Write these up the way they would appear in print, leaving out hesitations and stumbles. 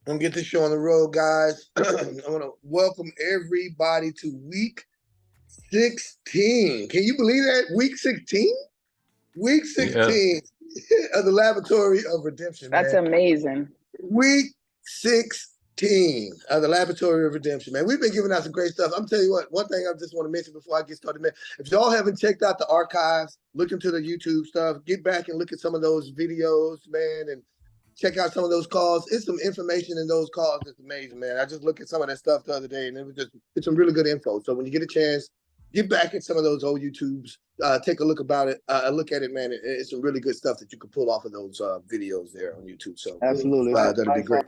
I'm gonna get this show on the road, guys. I want to welcome everybody to week 16. Can you believe that? Week 16? Week Yeah. 16 of the Laboratory of Redemption, That's man. amazing. Week 16 of the Laboratory of Redemption, man. We've been giving out some great stuff. I'm telling you what, one thing I just want to mention before I get started, man. If y'all haven't checked out the archives, look into the YouTube stuff, get back and look at some of those videos, man, and check out some of those calls. It's some information in those calls that's amazing, man. I just looked at some of that stuff the other day, and it's some really good info. So when you get a chance, get back at some of those old YouTubes. Take a look about it. Look at it, man. It's some really good stuff that you can pull off of those videos there on YouTube. So Absolutely. that'll be great.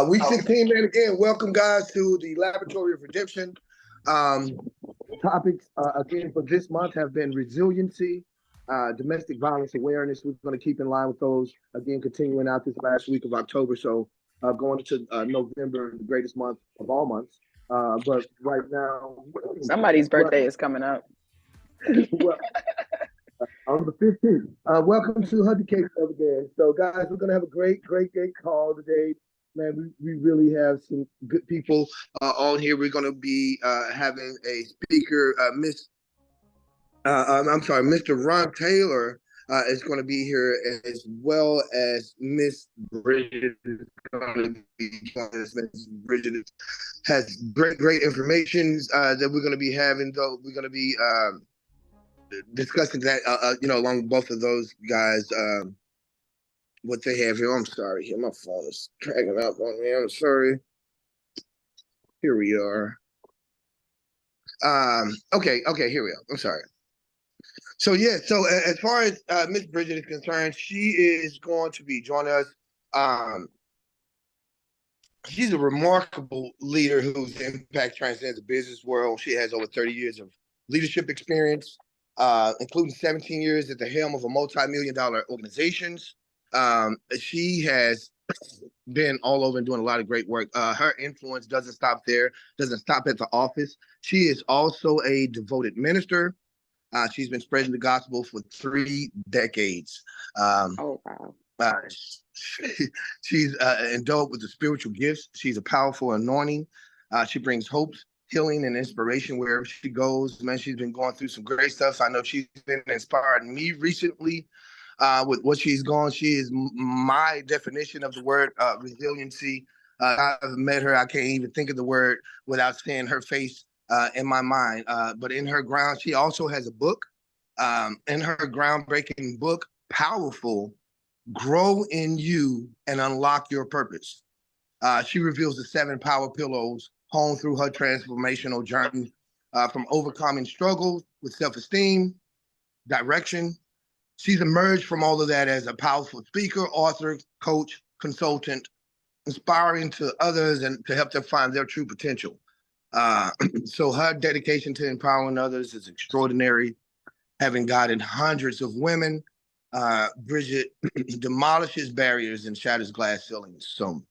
Week 16, man. Again, welcome guys to the Laboratory of Redemption. Topics again for this month have been resiliency, domestic violence awareness. We're going to keep in line with those again, continuing out this last week of October. So going into November, the greatest month of all months. But right now, somebody's birthday is coming up. Well, on the 15th. Welcome to Hunter Case over there. So, guys, we're gonna have a great call today. Man, we really have some good people on here. We're gonna be having a speaker, Mr. Ron Taylor is going to be here, as well as Miss Bridget is going to be joining us. Miss Bridget has great information that we're going to be having. Though we're going to be discussing that, along both of those guys. What they have here. I'm sorry. Here, my phone is dragging up on me. I'm sorry. Here we are. Okay. Here we are. I'm sorry. So as far as Miss Bridget is concerned, she is going to be joining us. She's a remarkable leader whose impact transcends the business world. She has over 30 years of leadership experience, including 17 years at the helm of a multi-million-dollar organizations. She has been all over and doing a lot of great work. Her influence doesn't stop there, doesn't stop at the office. She is also a devoted minister. She's been spreading the gospel for 3 decades. Oh, wow. She's endowed with the spiritual gifts. She's a powerful anointing. She brings hope, healing, and inspiration wherever she goes. Man, she's been going through some great stuff. So I know she's been inspiring me recently with what she's gone. She is my definition of the word resiliency. I've met her. I can't even think of the word without seeing her face in my mind. But in her ground, she also has a book. In her groundbreaking book, Powerful, Grow in You and Unlock Your Purpose. She reveals the 7 power pillars honed through her transformational journey from overcoming struggles with self-esteem, direction. She's emerged from all of that as a powerful speaker, author, coach, consultant, inspiring to others and to help them find their true potential. So her dedication to empowering others is extraordinary, having guided hundreds of women. Bridget demolishes barriers and shatters glass ceilings. So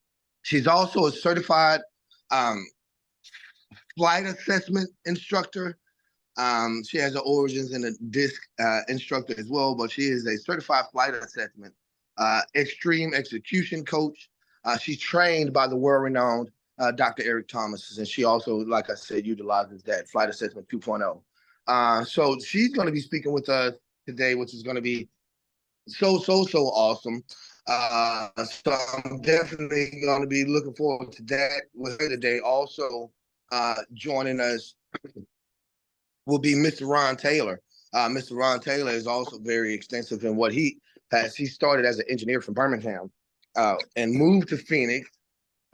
she's also a certified flight assessment instructor. She has her origins in a disc instructor as well, but she is a certified flight assessment, extreme execution coach. She's trained by the world-renowned Dr. Eric Thomas, and she also, like I said, utilizes that flight assessment 2.0. So she's going to be speaking with us today, which is going to be so awesome. So I'm definitely going to be looking forward to that with her today. Also joining us will be Mr. Ron Taylor. Mr. Ron Taylor is also very extensive in what he has. He started as an engineer from Birmingham and moved to Phoenix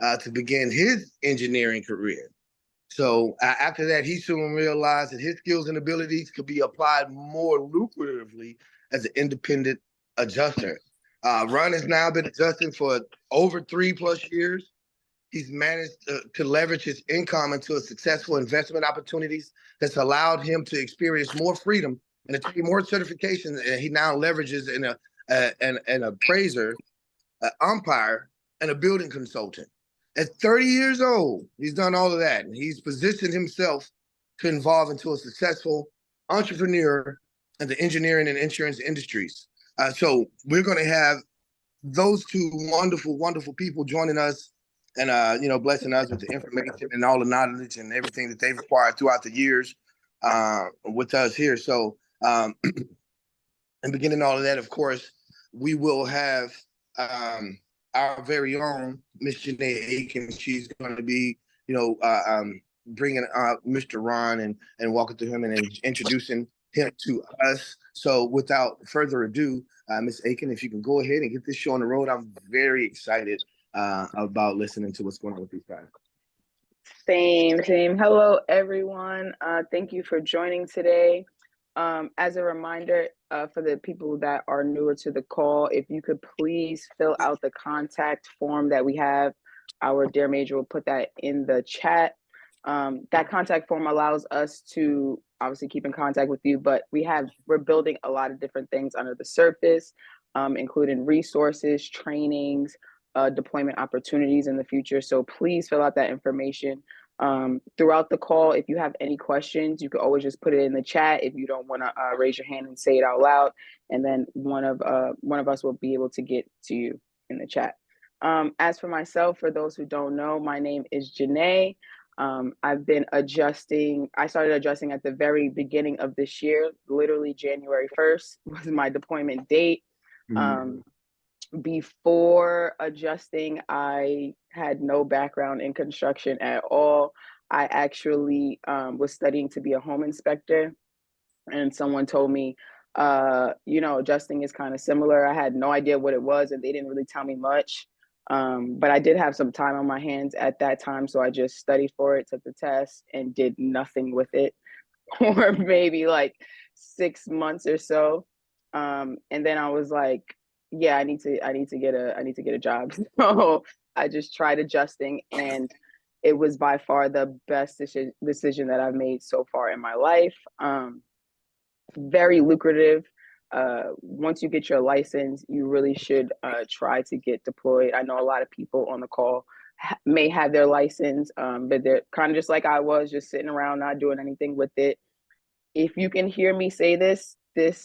to begin his engineering career. So after that, he soon realized that his skills and abilities could be applied more lucratively as an independent adjuster. Ron has now been adjusting for over 3+ years. He's managed to leverage his income into successful investment opportunities that's allowed him to experience more freedom and attain more certifications. And he now leverages in an appraiser, an umpire, and a building consultant. At 30 years old, he's done all of that. And he's positioned himself to evolve into a successful entrepreneur in the engineering and insurance industries. So we're going to have those two wonderful, wonderful people joining us and blessing us with the information and all the knowledge and everything that they've acquired throughout the years with us here. So, and beginning all of that, of course, we will have our very own Miss Janea Aiken. She's going to be, bringing Mr. Ron and walking through him and introducing him to us. So, without further ado, Miss Aiken, if you can go ahead and get this show on the road, I'm very excited about listening to what's going on with these guys. Same. Hello, everyone. Thank you for joining today. As a reminder, for the people that are newer to the call, if you could please fill out the contact form that we have. Our dear major will put that in the chat. That contact form allows us to obviously keep in contact with you, but we're building a lot of different things under the surface, including resources, trainings, deployment opportunities in the future. So please fill out that information. Throughout the call, if you have any questions, you can always just put it in the chat if you don't want to raise your hand and say it out loud, and then one of us will be able to get to you in the chat. As for myself, for those who don't know, my name is Janea. I've been adjusting. I started adjusting at the very beginning of this year. Literally January 1st was my deployment date. Before adjusting, I had no background in construction at all. I actually was studying to be a home inspector, and someone told me, adjusting is kind of similar. I had no idea what it was, and they didn't really tell me much. But I did have some time on my hands at that time, so I just studied for it, took the test, and did nothing with it for maybe like 6 months or so. And then I was like, yeah, I need to get a job. So I just tried adjusting, and it was by far the best decision that I've made so far in my life. Very lucrative. Once you get your license, you really should try to get deployed. I know a lot of people on the call may have their license, but they're kind of just like I was, just sitting around not doing anything with it. If you can hear me say this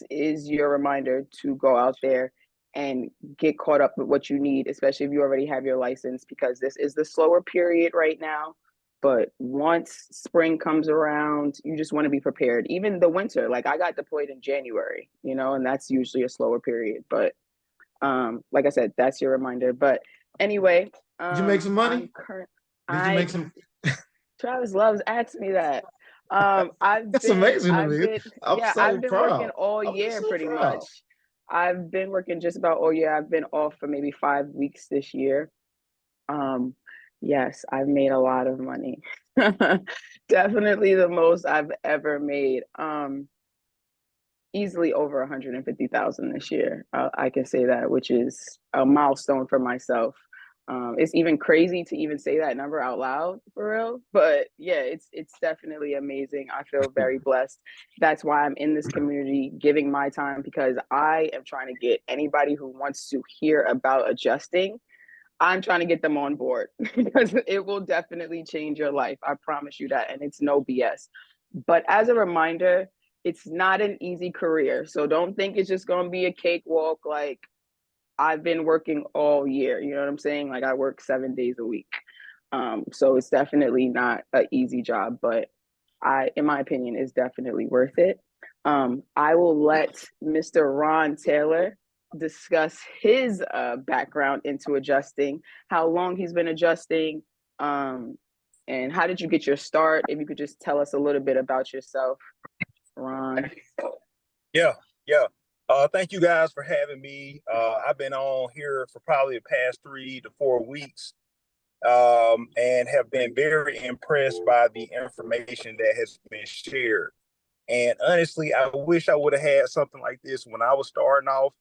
is your reminder to go out there and get caught up with what you need, especially if you already have your license, because this is the slower period right now. But once spring comes around, you just want to be prepared. Even the winter, like I got deployed in January, and that's usually a slower period. But like I said, that's your reminder. But anyway, did you make some money? Did you make some? Travis Loves asked me that. That's amazing to me. I've been working all year pretty much. I've been working just about all year. I've been off for maybe 5 weeks this year. Yes, I've made a lot of money. Definitely the most I've ever made. Easily over 150,000 this year. I can say that, which is a milestone for myself. It's even crazy to even say that number out loud, for real. But yeah, it's definitely amazing. I feel very blessed. That's why I'm in this community, giving my time, because I am trying to get anybody who wants to hear about adjusting. I'm trying to get them on board because it will definitely change your life. I promise you that. And it's no BS. But as a reminder, it's not an easy career. So don't think it's just going to be a cakewalk. Like, I've been working all year. You know what I'm saying? Like, I work 7 days a week. So it's definitely not an easy job, but in my opinion, is definitely worth it. I will let Mr. Ron Taylor discuss his background into adjusting, how long he's been adjusting, and how did you get your start? If you could just tell us a little bit about yourself, Ron. Yeah. Thank you guys for having me. I've been on here for probably the past 3 to 4 weeks, and have been very impressed by the information that has been shared. And honestly, I wish I would have had something like this when I was starting off,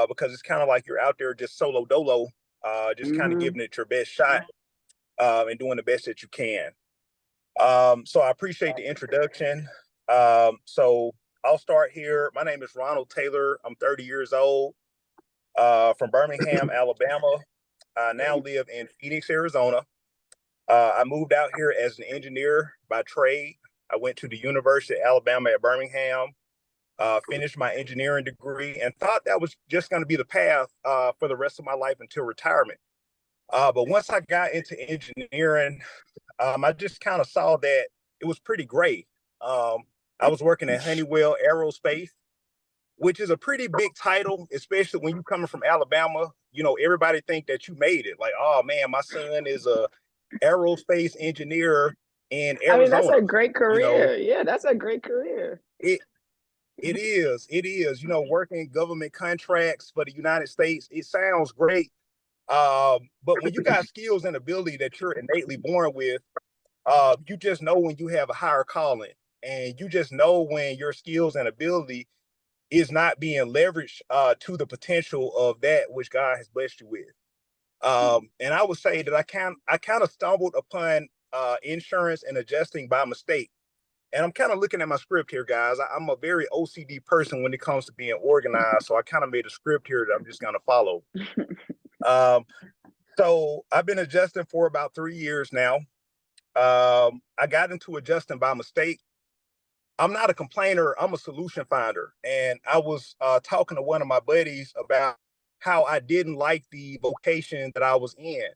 because it's kind of like you're out there just solo dolo, just kind of giving it your best shot, and doing the best that you can. So I appreciate the introduction. So I'll start here. My name is Ronald Taylor. I'm 30 years old, from Birmingham, Alabama. I now live in Phoenix, Arizona. I moved out here as an engineer by trade. I went to the University of Alabama at Birmingham. finished my engineering degree, and thought that was just going to be the path for the rest of my life until retirement. But once I got into engineering, I just kind of saw that it was pretty gray. I was working at Honeywell Aerospace, which is a pretty big title, especially when you're coming from Alabama. You know, everybody think that you made it. Like, oh man, my son is a aerospace engineer in Arizona. I mean, that's a great career. You know, yeah, that's a great career. It is. You know, working government contracts for the United States, it sounds great. But when you got skills and ability that you're innately born with, you just know when you have a higher calling, and you just know when your skills and ability is not being leveraged to the potential of that which God has blessed you with. And I would say that I kind of stumbled upon insurance and adjusting by mistake. And I'm kind of looking at my script here, guys. I'm a very OCD person when it comes to being organized. So I kind of made a script here that I'm just going to follow. So I've been adjusting for about 3 years now. I got into adjusting by mistake. I'm not a complainer. I'm a solution finder. And I was talking to one of my buddies about how I didn't like the vocation that I was in.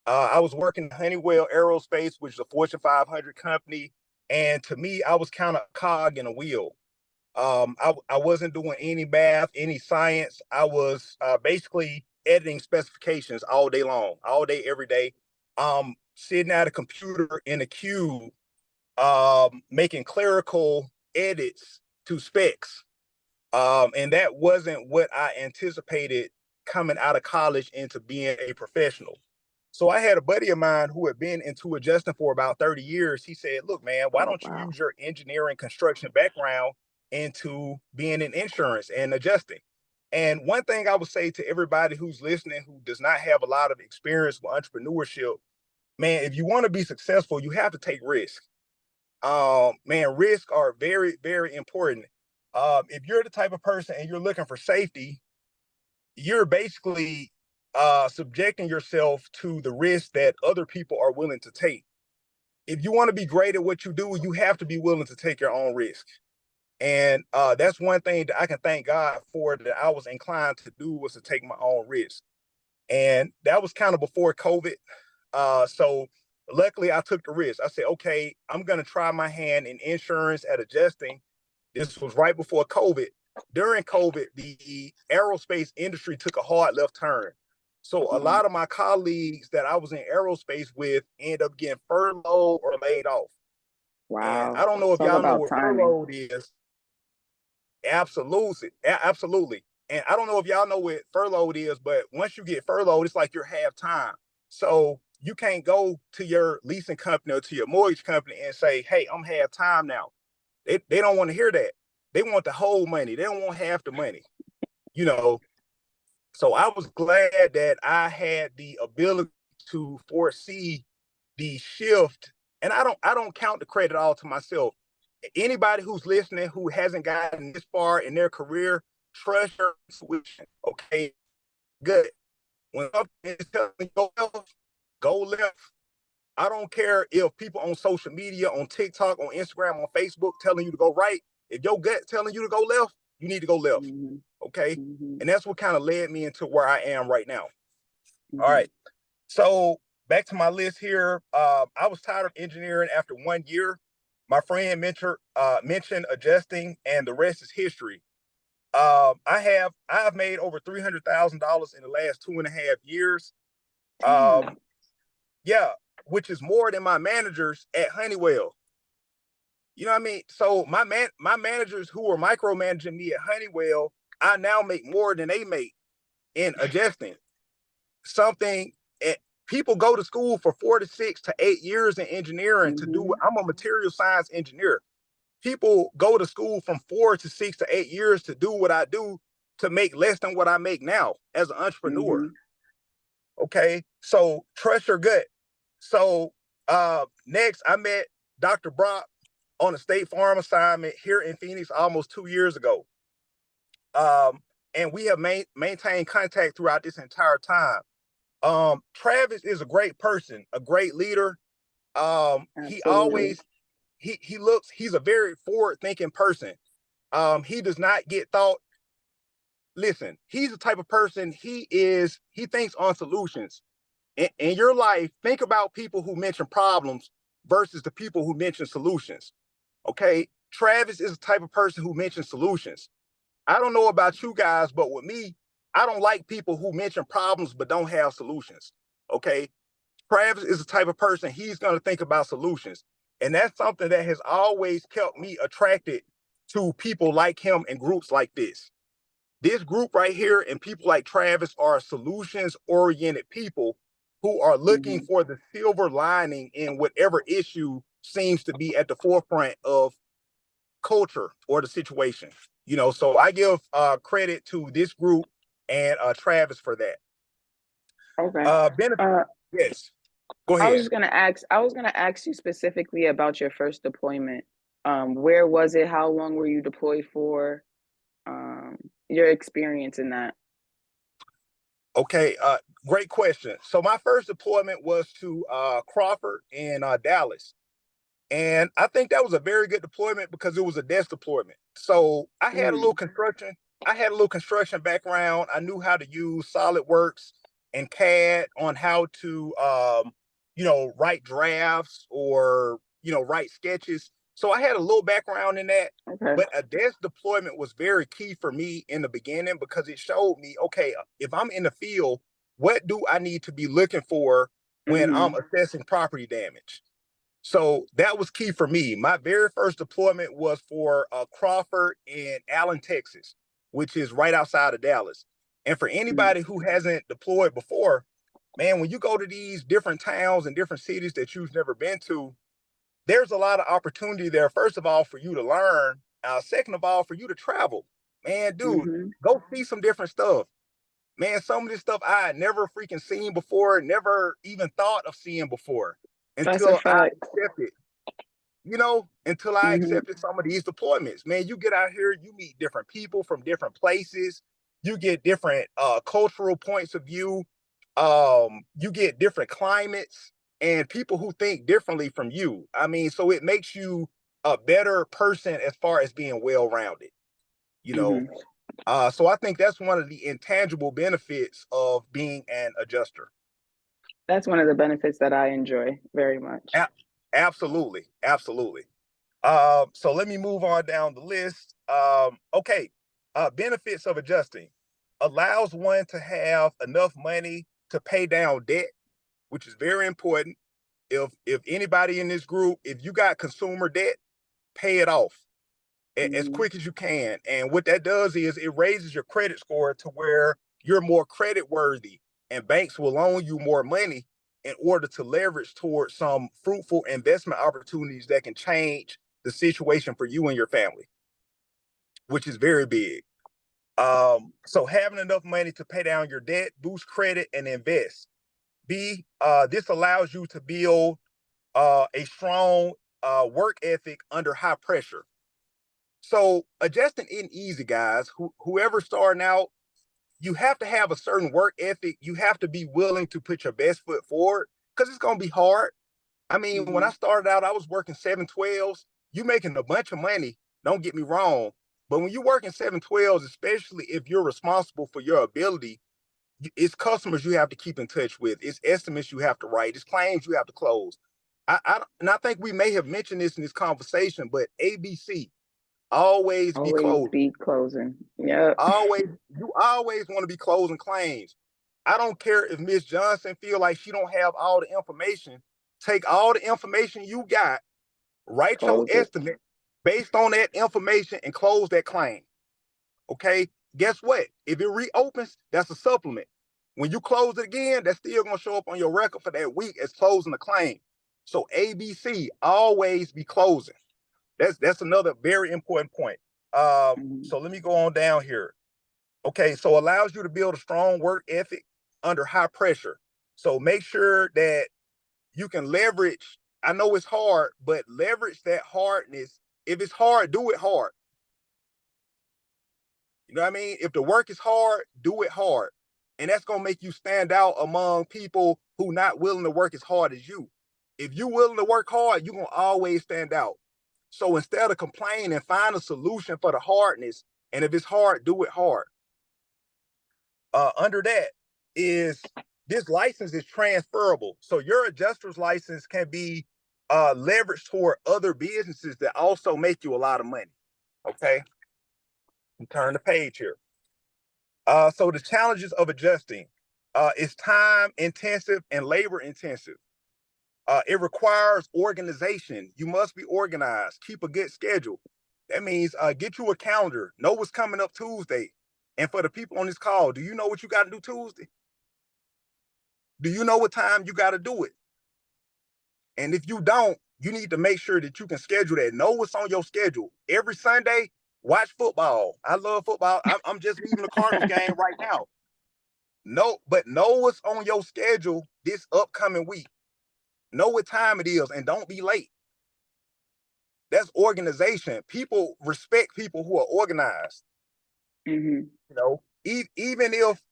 I was working at Honeywell Aerospace, which is a Fortune 500 company. And to me, I was kind of a cog in a wheel. I wasn't doing any math, any science. I was basically editing specifications all day long, all day, every day. Sitting at a computer in a cube, making clerical edits to specs. And that wasn't what I anticipated coming out of college into being a professional. So I had a buddy of mine who had been into adjusting for about 30 years. He said, look, man, why don't you use your engineering construction background into being in insurance and adjusting? And one thing I would say to everybody who's listening, who does not have a lot of experience with entrepreneurship, man, if you want to be successful, you have to take risks. Man, risks are very, very important. If you're the type of person and you're looking for safety, you're basically subjecting yourself to the risk that other people are willing to take. If you want to be great at what you do, you have to be willing to take your own risk. And that's one thing that I can thank God for, that I was inclined to do, was to take my own risk. And that was kind of before COVID. So luckily I took the risk. I said, okay, I'm going to try my hand in insurance at adjusting. This was right before COVID. During COVID, the aerospace industry took a hard left turn. So a lot of my colleagues that I was in aerospace with ended up getting furloughed or laid off. Wow. And I don't know if y'all know what furloughed is. Absolutely. Absolutely. And I don't know if y'all know what furloughed is, but once you get furloughed, it's like you're half time. So you can't go to your leasing company or to your mortgage company and say, hey, I'm half time now. They don't want to hear that. They want the whole money. They don't want half the money, you know. So I was glad that I had the ability to foresee the shift. And I don't count the credit all to myself. Anybody who's listening who hasn't gotten this far in their career, trust your intuition. Okay, good. When something is telling you go left. I don't care if people on social media, on TikTok, on Instagram, on Facebook telling you to go right. If your gut telling you to go left, you need to go left. Okay. And that's what kind of led me into where I am right now. All right. So back to my list here. I was tired of engineering after 1 year. My friend mentioned adjusting, and the rest is history. I've made over $300,000 in the last 2.5 years. Yeah, which is more than my managers at Honeywell. You know what I mean? So my managers who were micromanaging me at Honeywell, I now make more than they make in adjusting. People go to school for 4 to 6 to 8 years in engineering to do. I'm a material science engineer. People go to school from 4 to 6 to 8 years to do what I do, to make less than what I make now as an entrepreneur. Okay, so trust your gut. So next, I met Dr. Brock on a State Farm assignment here in Phoenix almost 2 years ago. And we have maintained contact throughout this entire time. Travis is a great person, a great leader. He always, he's a very forward thinking person. He does not get thought. Listen, he's the type of person, he thinks on solutions. In your life, think about people who mention problems versus the people who mention solutions. Okay. Travis is the type of person who mentions solutions. I don't know about you guys, but with me, I don't like people who mention problems but don't have solutions. Okay. Travis is the type of person, he's going to think about solutions. And that's something that has always kept me attracted to people like him and groups like this. This group right here and people like Travis are solutions-oriented people who are looking for the silver lining in whatever issue seems to be at the forefront of culture or the situation. So I give credit to this group and Travis for that. Okay. Yes, go I was ahead. just gonna ask. I was gonna ask you specifically about your first deployment. Where was it? How long were you deployed for? Your experience in that. Okay, great question. So my first deployment was to Crawford in Dallas. And I think that was a very good deployment because it was a desk deployment. So I had a little construction. I had a little construction background. I knew how to use SolidWorks and CAD on how to, write drafts or, write sketches. So I had a little background in that. Okay. But a desk deployment was very key for me in the beginning because it showed me, okay, if I'm in the field, what do I need to be looking for when I'm assessing property damage? So that was key for me. My very first deployment was for Crawford in Allen, Texas, which is right outside of Dallas. And for anybody who hasn't deployed before, man, when you go to these different towns and different cities that you've never been to, there's a lot of opportunity there. First of all, for you to learn. Second of all, for you to travel. Man, dude, go see some different stuff. Man, some of this stuff I had never freaking seen before, never even thought of seeing before That's a until I fact. accepted, until I accepted some of these deployments. Man, you get out here, you meet different people from different places, you get different cultural points of view, you get different climates and people who think differently from you. I mean, so it makes you a better person as far as being well-rounded, you know. So I think that's one of the intangible benefits of being an adjuster. That's one of the benefits that I enjoy very much. Absolutely. Absolutely. So let me move on down the list. Okay. Benefits of adjusting allows one to have enough money to pay down debt, which is very important. If anybody in this group, if you got consumer debt, pay it off as quick as you can. And what that does is it raises your credit score to where you're more credit worthy and banks will loan you more money in order to leverage towards some fruitful investment opportunities that can change the situation for you and your family, which is very big. So having enough money to pay down your debt, boost credit, and invest. This allows you to build a strong work ethic under high pressure. So adjusting isn't easy, guys. Whoever's starting out, you have to have a certain work ethic. You have to be willing to put your best foot forward because it's going to be hard. I mean, when I started out, I was working 712s. You making a bunch of money. Don't get me wrong. But when you're working 712s, especially if you're responsible for your ability, it's customers you have to keep in touch with. It's estimates you have to write. It's claims you have to close. And I think we may have mentioned this in this conversation, but ABC, always be Always closing. be closing. Yep. You always want to be closing claims. I don't care if Miss Johnson feel like she don't have all the information. Take all the information you got, write your estimate based on that information, and close that claim. Okay? Guess what? If it reopens, that's a supplement. When you close it again, that's still going to show up on your record for that week as closing the claim. So ABC, always be closing. That's another very important point. So let me go on down here. Okay, so allows you to build a strong work ethic under high pressure. So make sure that you can leverage. I know it's hard, but leverage that hardness. If it's hard, do it hard. You know what I mean? If the work is hard, do it hard. And that's going to make you stand out among people who not willing to work as hard as you. If you're willing to work hard, you're going to always stand out. So instead of complaining, find a solution for the hardness. And if it's hard, do it hard. Under that is this license is transferable. So your adjuster's license can be leveraged toward other businesses that also make you a lot of money. Okay. Turn the page here. So the challenges of adjusting is time intensive and labor intensive. It requires organization. You must be organized. Keep a good schedule. That means get you a calendar. Know what's coming up Tuesday. And for the people on this call, do you know what you got to do Tuesday? Do you know what time you got to do it? And if you don't, you need to make sure that you can schedule that. Know what's on your schedule. Every Sunday, watch football. I love football. I'm just leaving the Cardinals game right now. But know what's on your schedule this upcoming week. Know what time it is and don't be late. That's organization. People respect people who are organized. Mm-hmm. You know, even if,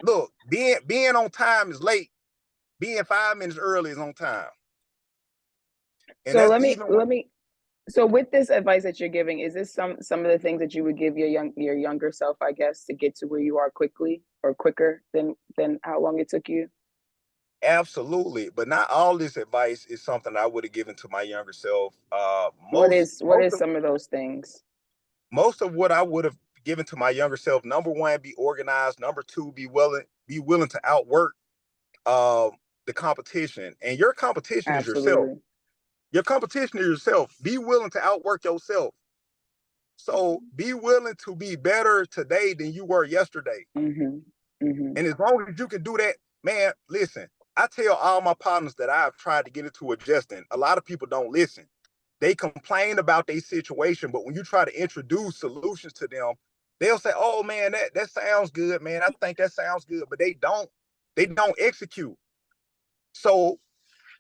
look, being on time is late, being 5 minutes early is on time. And so so with this advice that you're giving, is this some of the things that you would give your younger self, I guess, to get to where you are quickly or quicker than how long it took you? Absolutely, but not all this advice is something I would have given to my younger self. What is some of those things? Most of what I would have given to my younger self: number one, be organized. Number two, be willing to outwork the competition. And your competition is yourself. Your competition is yourself. Be willing to outwork yourself. So be willing to be better today than you were yesterday. Mm-hmm. Mm-hmm. And as long as you can do that, man, listen, I tell all my partners that I've tried to get into adjusting. A lot of people don't listen. They complain about their situation, but when you try to introduce solutions to them, they'll say, "Oh man, that sounds good, man. I think that sounds good," but they don't execute. So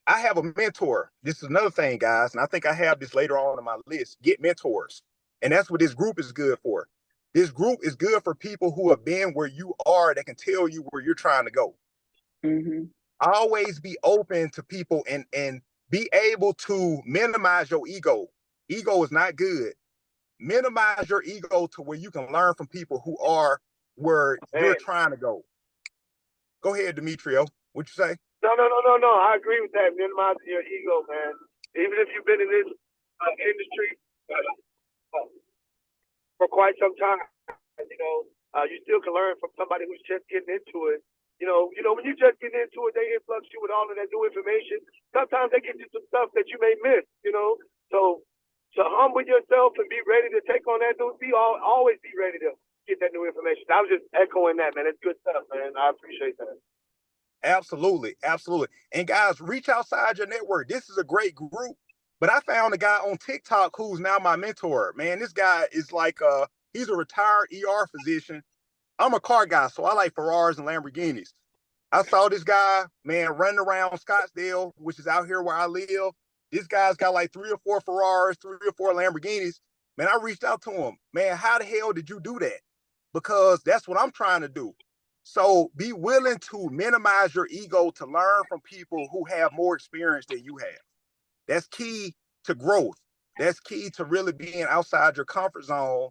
I have a mentor. This is another thing, guys, and I think I have this later on my list. Get mentors. And that's what this group is good for. This group is good for people who have been where you are that can tell you where you're trying to go. Mm-hmm. Always be open to people and be able to minimize your ego. Ego is not good. Minimize your ego to where you can learn from people who are where you're trying to go. Go ahead, Demetrio. What you say? No. I agree with that. Minimizing your ego, man. Even if you've been in this industry for quite some time, you still can learn from somebody who's just getting into it. When you just get into it, they influx you with all of that new information. Sometimes they get you some stuff that you may miss. So humble yourself and be ready to take on that new. Always be ready to get that new information. I was just echoing that, man. It's good stuff, man. I appreciate that. Absolutely. And guys, reach outside your network. This is a great group. But I found a guy on TikTok who's now my mentor. Man, this guy is like he's a retired ER physician. I'm a car guy, so I like Ferraris and Lamborghinis. I saw this guy, man, running around Scottsdale, which is out here where I live. This guy's got like 3 or 4 Ferraris, 3 or 4 Lamborghinis. Man, I reached out to him. Man, how the hell did you do that? Because that's what I'm trying to do. So be willing to minimize your ego to learn from people who have more experience than you have. That's key to growth. That's key to really being outside your comfort zone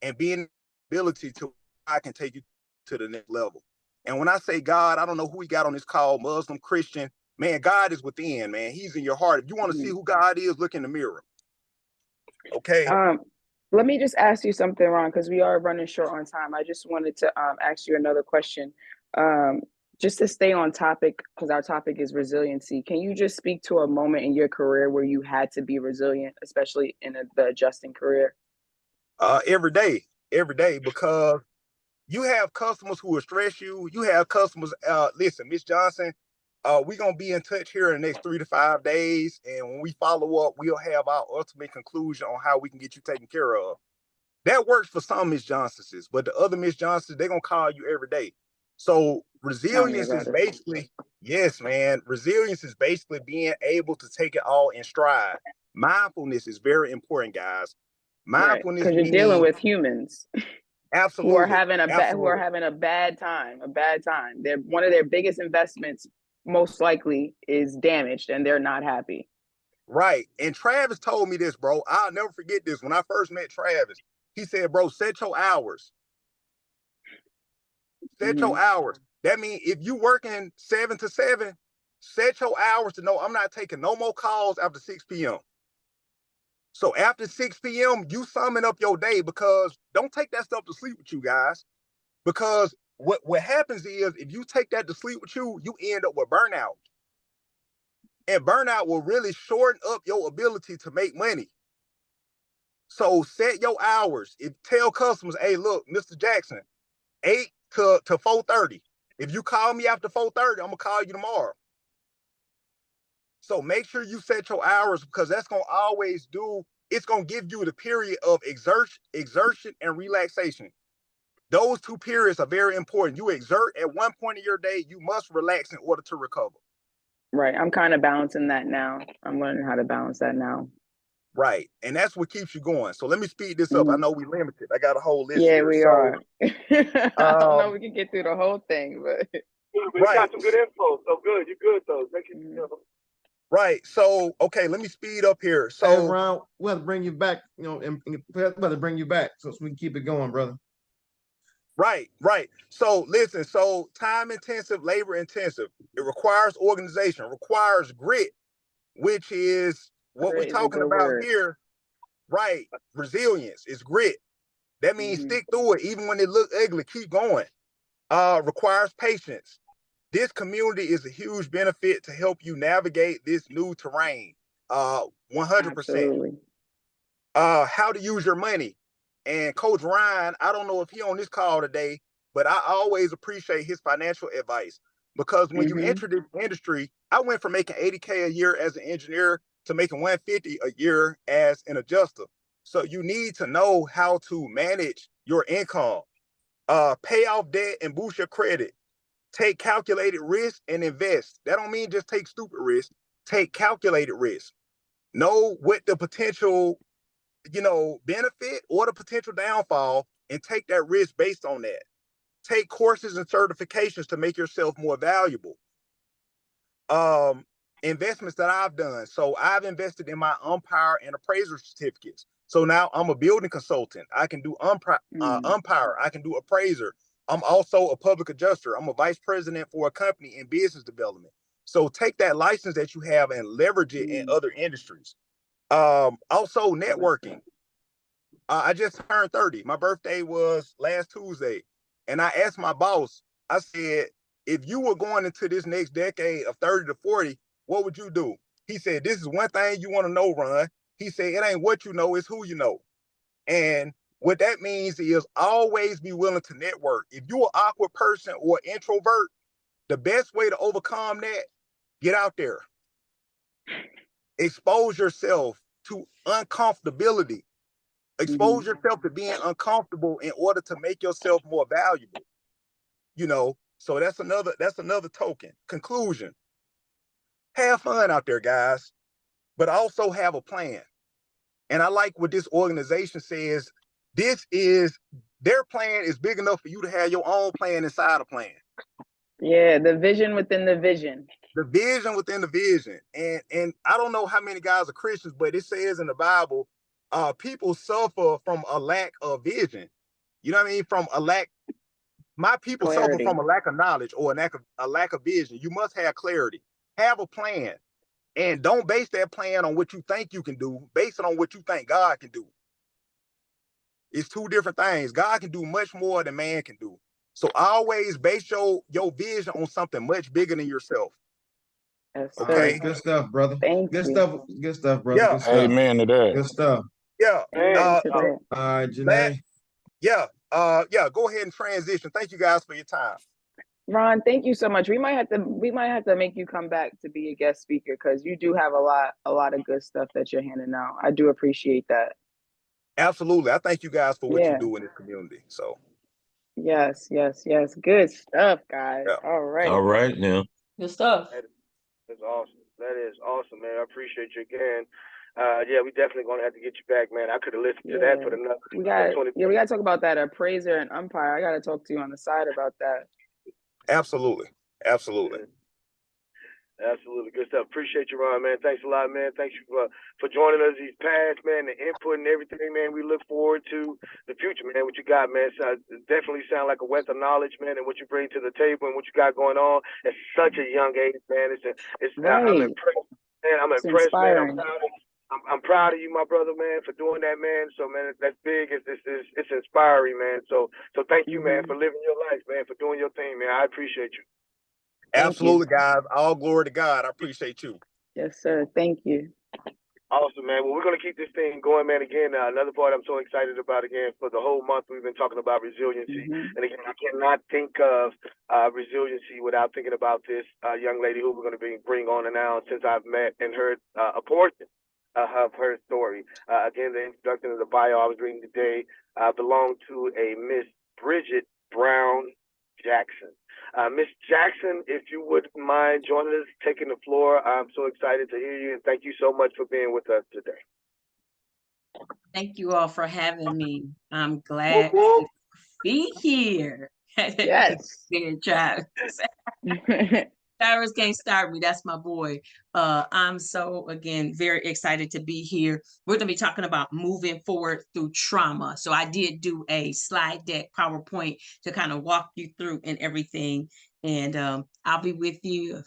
and being ability to I can take you to the next level. And when I say God, I don't know who we got on this call, Muslim, Christian. Man, God is within, man. He's in your heart. If you want to see who God is, look in the mirror. Okay. Let me just ask you something, Ron, because we are running short on time. I just wanted to ask you another question. Just to stay on topic, because our topic is resiliency. Can you just speak to a moment in your career where you had to be resilient, especially in the adjusting career? Every day, because you have customers who will stress you. You have customers. Listen, Miss Johnson, we're going to be in touch here in the next 3 to 5 days. And when we follow up, we'll have our ultimate conclusion on how we can get you taken care of. That works for some Miss Johnsons, but the other Miss Johnsons, they're going to call you every day. So resilience is basically, yes, man, resilience is basically being able to take it all in stride. Mindfulness is very important, guys. Mindfulness, because you're dealing with humans. Absolutely. Who are having a bad time. One of their biggest investments most likely is damaged and they're not happy. Right. And Travis told me this, bro. I'll never forget this. When I first met Travis, he said, bro, set your hours. Set your hours. That means if you working 7 to 7, set your hours to know I'm not taking no more calls after 6 p.m. So after 6 p.m., you summon up your day, because don't take that stuff to sleep with you guys. Because what happens is if you take that to sleep with you, you end up with burnout. And burnout will really shorten up your ability to make money. So set your hours. Tell customers, hey, look, Mr. Jackson, 8 to 4:30. If you call me after 4:30, I'm gonna call you tomorrow. So make sure you set your hours, because that's gonna always it's gonna give you the period of exertion and relaxation. Those two periods are very important. You exert at one point of your day, you must relax in order to recover. Right. I'm kind of balancing that now. I'm learning how to balance that now. Right. And that's what keeps you going. So let me speed this up. I know we limited. I got a whole list Yeah, here. we are. I don't know if we can get through the whole thing, but we got some good info. So good. You're good, though. Thank you. Right. So, okay, let me speed up here. So, hey, Ron, we'll have to bring you back, and we'll have to bring you back so we can keep it going, brother. Right. So listen, so time intensive, labor intensive. It requires organization, requires grit, which is what we're talking about here. Right. Resilience is grit. That means stick through it. Even when it look ugly, keep going. Requires patience. This community is a huge benefit to help you navigate this new terrain. 100%. How to use your money. And Coach Ryan, I don't know if he on this call today, but I always appreciate his financial advice, because when you enter this industry, I went from making $80K a year as an engineer to making $150 a year as an adjuster. So you need to know how to manage your income, pay off debt and boost your credit, take calculated risk and invest. That don't mean just take stupid risk, take calculated risk. Know what the potential benefit or the potential downfall, and take that risk based on that. Take courses and certifications to make yourself more valuable. Investments that I've done. So I've invested in my umpire and appraiser certificates. So now I'm a building consultant. I can do umpire. I can do appraiser. I'm also a public adjuster. I'm a vice president for a company in business development. So take that license that you have and leverage it in other industries. Also networking. I just turned 30. My birthday was last Tuesday. And I asked my boss, I said, if you were going into this next decade of 30 to 40, what would you do? He said, this is one thing you want to know, Ron. He said, it ain't what you know, it's who you know. And what that means is always be willing to network. If you're an awkward person or introvert, the best way to overcome that, get out there. Expose yourself to uncomfortability. Expose yourself to being uncomfortable in order to make yourself more valuable. So that's another token. Conclusion. Have fun out there, guys, but also have a plan. And I like what this organization says. Their plan is big enough for you to have your own plan inside a plan. Yeah, the vision within the vision. The vision within the vision. And I don't know how many guys are Christians, but it says in the Bible, people suffer from a lack of vision. You know what I mean? From a lack. My people suffer from a lack of knowledge or a lack of vision. You must have clarity. Have a plan. And don't base that plan on what you think you can do. Base it on what you think God can do. It's two different things. God can do much more than man can do. So always base your vision on something much bigger than yourself. Okay. Good stuff, brother. Good stuff, brother. Yeah. Good stuff. Amen to that. Good stuff. Yeah. All right, Janea. Yeah. Go ahead and transition. Thank you guys for your time. Ron, thank you so much. We might have to make you come back to be a guest speaker, because you do have a lot of good stuff that you're handing out. I do appreciate that. Absolutely. I thank you guys for what you do in this community. So yes. Good stuff, guys. Yeah. All right now. Good stuff. That's awesome. That is awesome, man. I appreciate you again. We definitely gonna have to get you back, man. I could have listened to that for another. We gotta talk about that appraiser and umpire. I gotta talk to you on the side about that. Absolutely. Absolutely. Good stuff. Appreciate you, Ron, man. Thanks a lot, man. Thanks for joining us these past, man, the input and everything, man. We look forward to the future, man. What you got, man. So it definitely sound like a wealth of knowledge, man, and what you bring to the table and what you got going on at such a young age, man. I'm Right. impressed, man. I'm It's impressed, man. inspiring. I'm proud of you, my brother, man, for doing that, man. So, man, that's big. It's inspiring, man. So thank you, man, for living your life, man, for doing your thing, man. I appreciate you. Absolutely, guys. All glory to God. I appreciate you. Yes, sir. Thank you. Awesome, man. Well, we're going to keep this thing going, man. Again, another part I'm so excited about, again, for the whole month we've been talking about resiliency. And again, I cannot think of resiliency without thinking about this young lady who we're going to bring on now, since I've met and heard a portion of her story. Again, the introduction of the bio I was reading today belonged to a Miss Brigitte Brown Jackson. Miss Jackson, if you wouldn't mind joining us, taking the floor, I'm so excited to hear you, and thank you so much for being with us today. Thank you all for having me. I'm glad to be here. Yes. Cyrus can't start me. That's my boy. I'm so, again, very excited to be here. We're going to be talking about moving forward through trauma. So I did do a slide deck PowerPoint to kind of walk you through and everything. And I'll be with you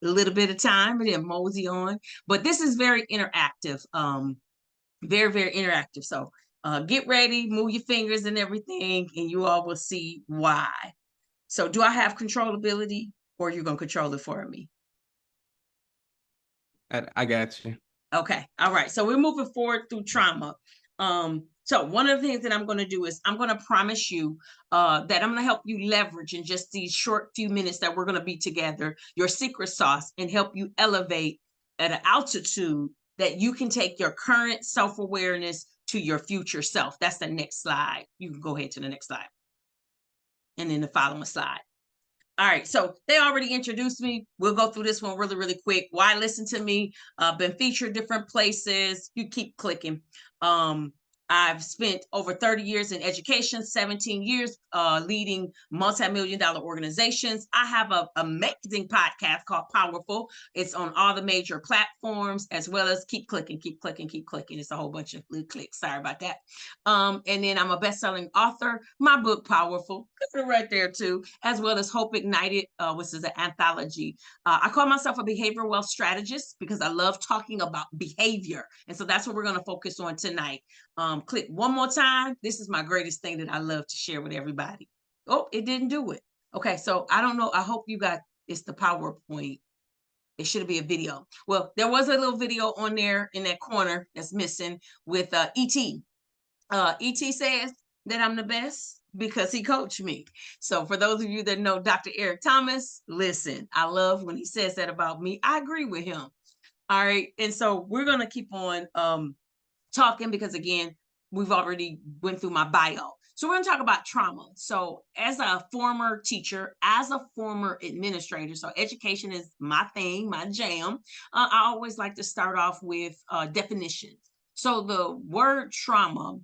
a little bit of time and then mosey on. But this is very interactive. Very, very interactive. So get ready, move your fingers and everything, and you all will see why. So do I have controllability, or are you going to control it for me? I got you. Okay. All right. So we're moving forward through trauma. So one of the things that I'm going to do is I'm going to promise you that I'm going to help you leverage in just these short few minutes that we're going to be together, your secret sauce, and help you elevate at an altitude that you can take your current self-awareness to your future self. That's the next slide. You can go ahead to the next slide. And then the following slide. All right, so they already introduced me. We'll go through this one really, really quick. Why listen to me? Been featured different places. You keep clicking. I've spent over 30 years in education, 17 years leading multi-million-dollar organizations. I have an amazing podcast called Powerful. It's on all the major platforms, as well as keep clicking, keep clicking, keep clicking. It's a whole bunch of little clicks. Sorry about that. And then I'm a best-selling author. My book, Powerful, right there too, as well as Hope Ignited, which is an anthology. I call myself a behavioral wealth strategist because I love talking about behavior. And so that's what we're going to focus on tonight. Click one more time. This is my greatest thing that I love to share with everybody. Oh, it didn't do it. Okay, so I don't know. I hope you got, it's the PowerPoint. It should be a video. Well, there was a little video on there in that corner that's missing with E.T. E.T. says that I'm the best because he coached me. So for those of you that know Dr. Eric Thomas, listen, I love when he says that about me. I agree with him. All right. And so we're going to keep on talking because, again, we've already went through my bio. So we're going to talk about trauma. So as a former teacher, as a former administrator, so education is my thing, my jam. I always like to start off with definitions. So the word trauma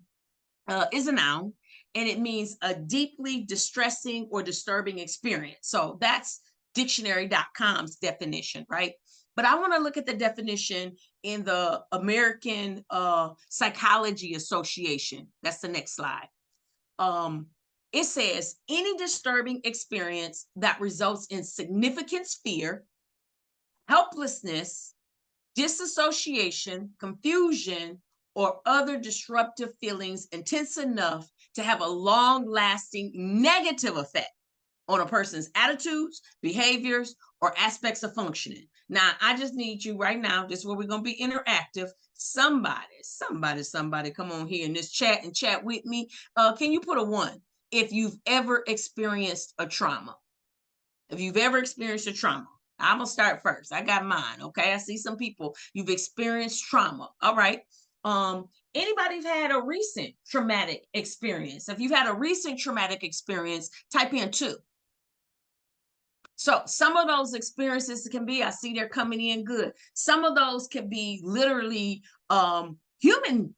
is a noun, and it means a deeply distressing or disturbing experience. So that's dictionary.com's definition, right? But I want to look at the definition in the American Psychology Association. That's the next slide. It says any disturbing experience that results in significant fear, helplessness, disassociation, confusion, or other disruptive feelings intense enough to have a long-lasting negative effect on a person's attitudes, behaviors, or aspects of functioning. Now, I just need you right now, this is where we're going to be interactive. Somebody, come on here in this chat and chat with me. Can you put a 1 if you've ever experienced a trauma? If you've ever experienced a trauma. I'm going to start first. I got mine, okay? I see some people, you've experienced trauma. All right. Anybody's had a recent traumatic experience? If you've had a recent traumatic experience, type in 2. So some of those experiences can be, I see they're coming in good. Some of those can be literally human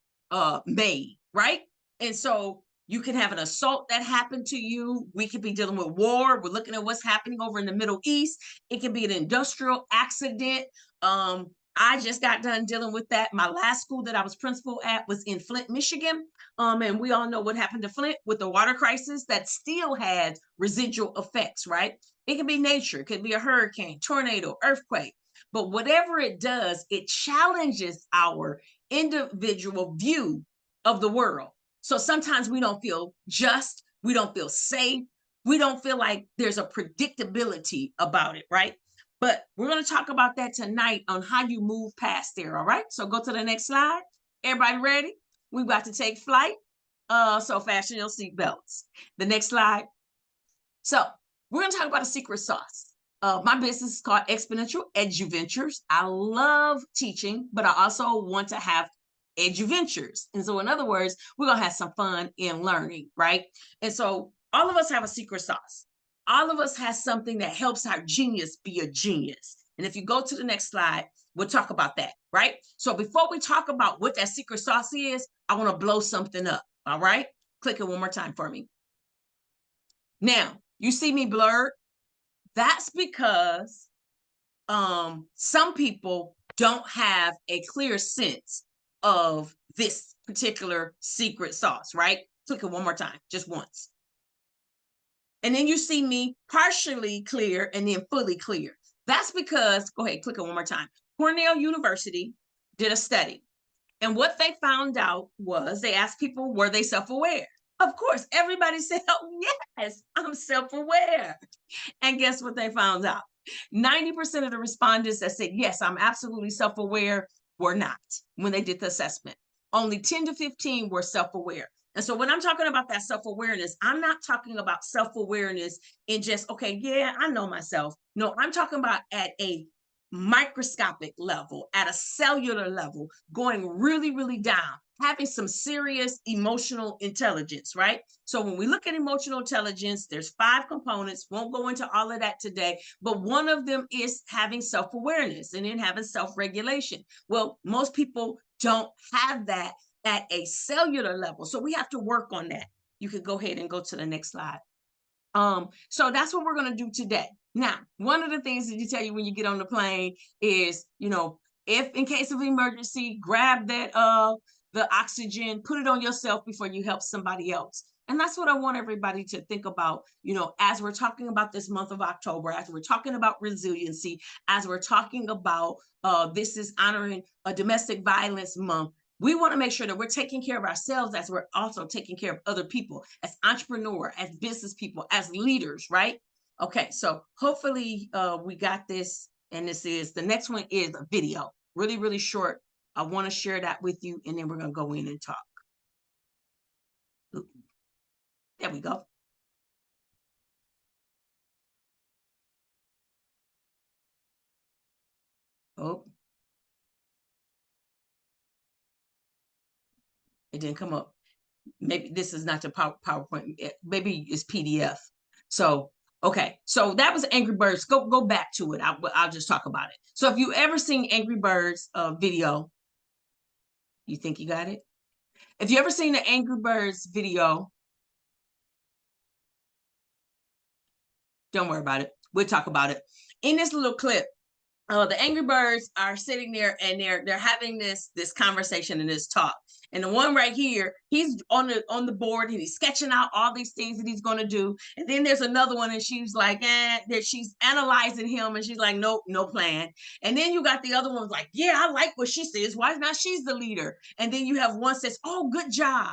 made, right? And so You can have an assault that happened to you. We could be dealing with war. We're looking at what's happening over in the Middle East. It can be an industrial accident. I just got done dealing with that. My last school that I was principal at was in Flint, Michigan. And we all know what happened to Flint with the water crisis that still had residual effects, right? It can be nature. It could be a hurricane, tornado, earthquake. But whatever it does, it challenges our individual view of the world. So sometimes we don't feel just, we don't feel safe, we don't feel like there's a predictability about it, right? But we're going to talk about that tonight on how you move past there, all right? So go to the next slide. Everybody ready? We're about to take flight. So fasten your seatbelts. The next slide. So we're going to talk about a secret sauce. My business is called Exponential EduVentures. I love teaching, but I also want to have EduVentures. And so in other words, we're going to have some fun in learning, right? And so all of us have a secret sauce. All of us has something that helps our genius be a genius. And if you go to the next slide, we'll talk about that, right? So before we talk about what that secret sauce is, I want to blow something up, all right? Click it one more time for me. Now, you see me blurred? That's because some people don't have a clear sense of this particular secret sauce, right? Click it one more time, just once. And then you see me partially clear and then fully clear. That's because, go ahead, click it one more time. Cornell University did a study. And what they found out was they asked people, were they self-aware? Of course, everybody said, oh, yes, I'm self-aware. And guess what they found out? 90% of the respondents that said, yes, I'm absolutely self-aware were not when they did the assessment. Only 10 to 15 were self-aware. And so when I'm talking about that self-awareness, I'm not talking about self-awareness in just, okay, yeah, I know myself. No, I'm talking about at a microscopic level, at a cellular level, going really, really down, having some serious emotional intelligence, right? So when we look at emotional intelligence, there's 5 components. Won't go into all of that today, but one of them is having self-awareness and then having self-regulation. Well, most people don't have that at a cellular level. So we have to work on that. You could go ahead and go to the next slide. So that's what we're going to do today. Now, one of the things that you tell you when you get on the plane is, you know, if in case of emergency, grab that the oxygen, put it on yourself before you help somebody else. And that's what I want everybody to think about, you know, as we're talking about this month of October, as we're talking about resiliency, as we're talking about this is honoring a domestic violence month. We want to make sure that we're taking care of ourselves as we're also taking care of other people, as entrepreneurs, as business people, as leaders, right? Okay, so hopefully we got this. And this is, the next one is a video, really, really short. I want to share that with you, and then we're going to go in and talk. Ooh. There we go. Oh. It didn't come up. Maybe this is not the PowerPoint. Maybe it's PDF. So, okay. So that was Angry Birds. Go back to it. I'll just talk about it. So if you ever seen Angry Birds video, you think you got it? If you ever seen the Angry Birds video, don't worry about it. We'll talk about it. In this little clip, the Angry Birds are sitting there and they're having this conversation and this talk. And the one right here, he's on the board and he's sketching out all these things that he's going to do. And then there's another one and she's like, that she's analyzing him and she's like, nope, no plan. And then you got the other ones like, yeah, I like what she says. Why not she's the leader? And then you have one says, oh, good job.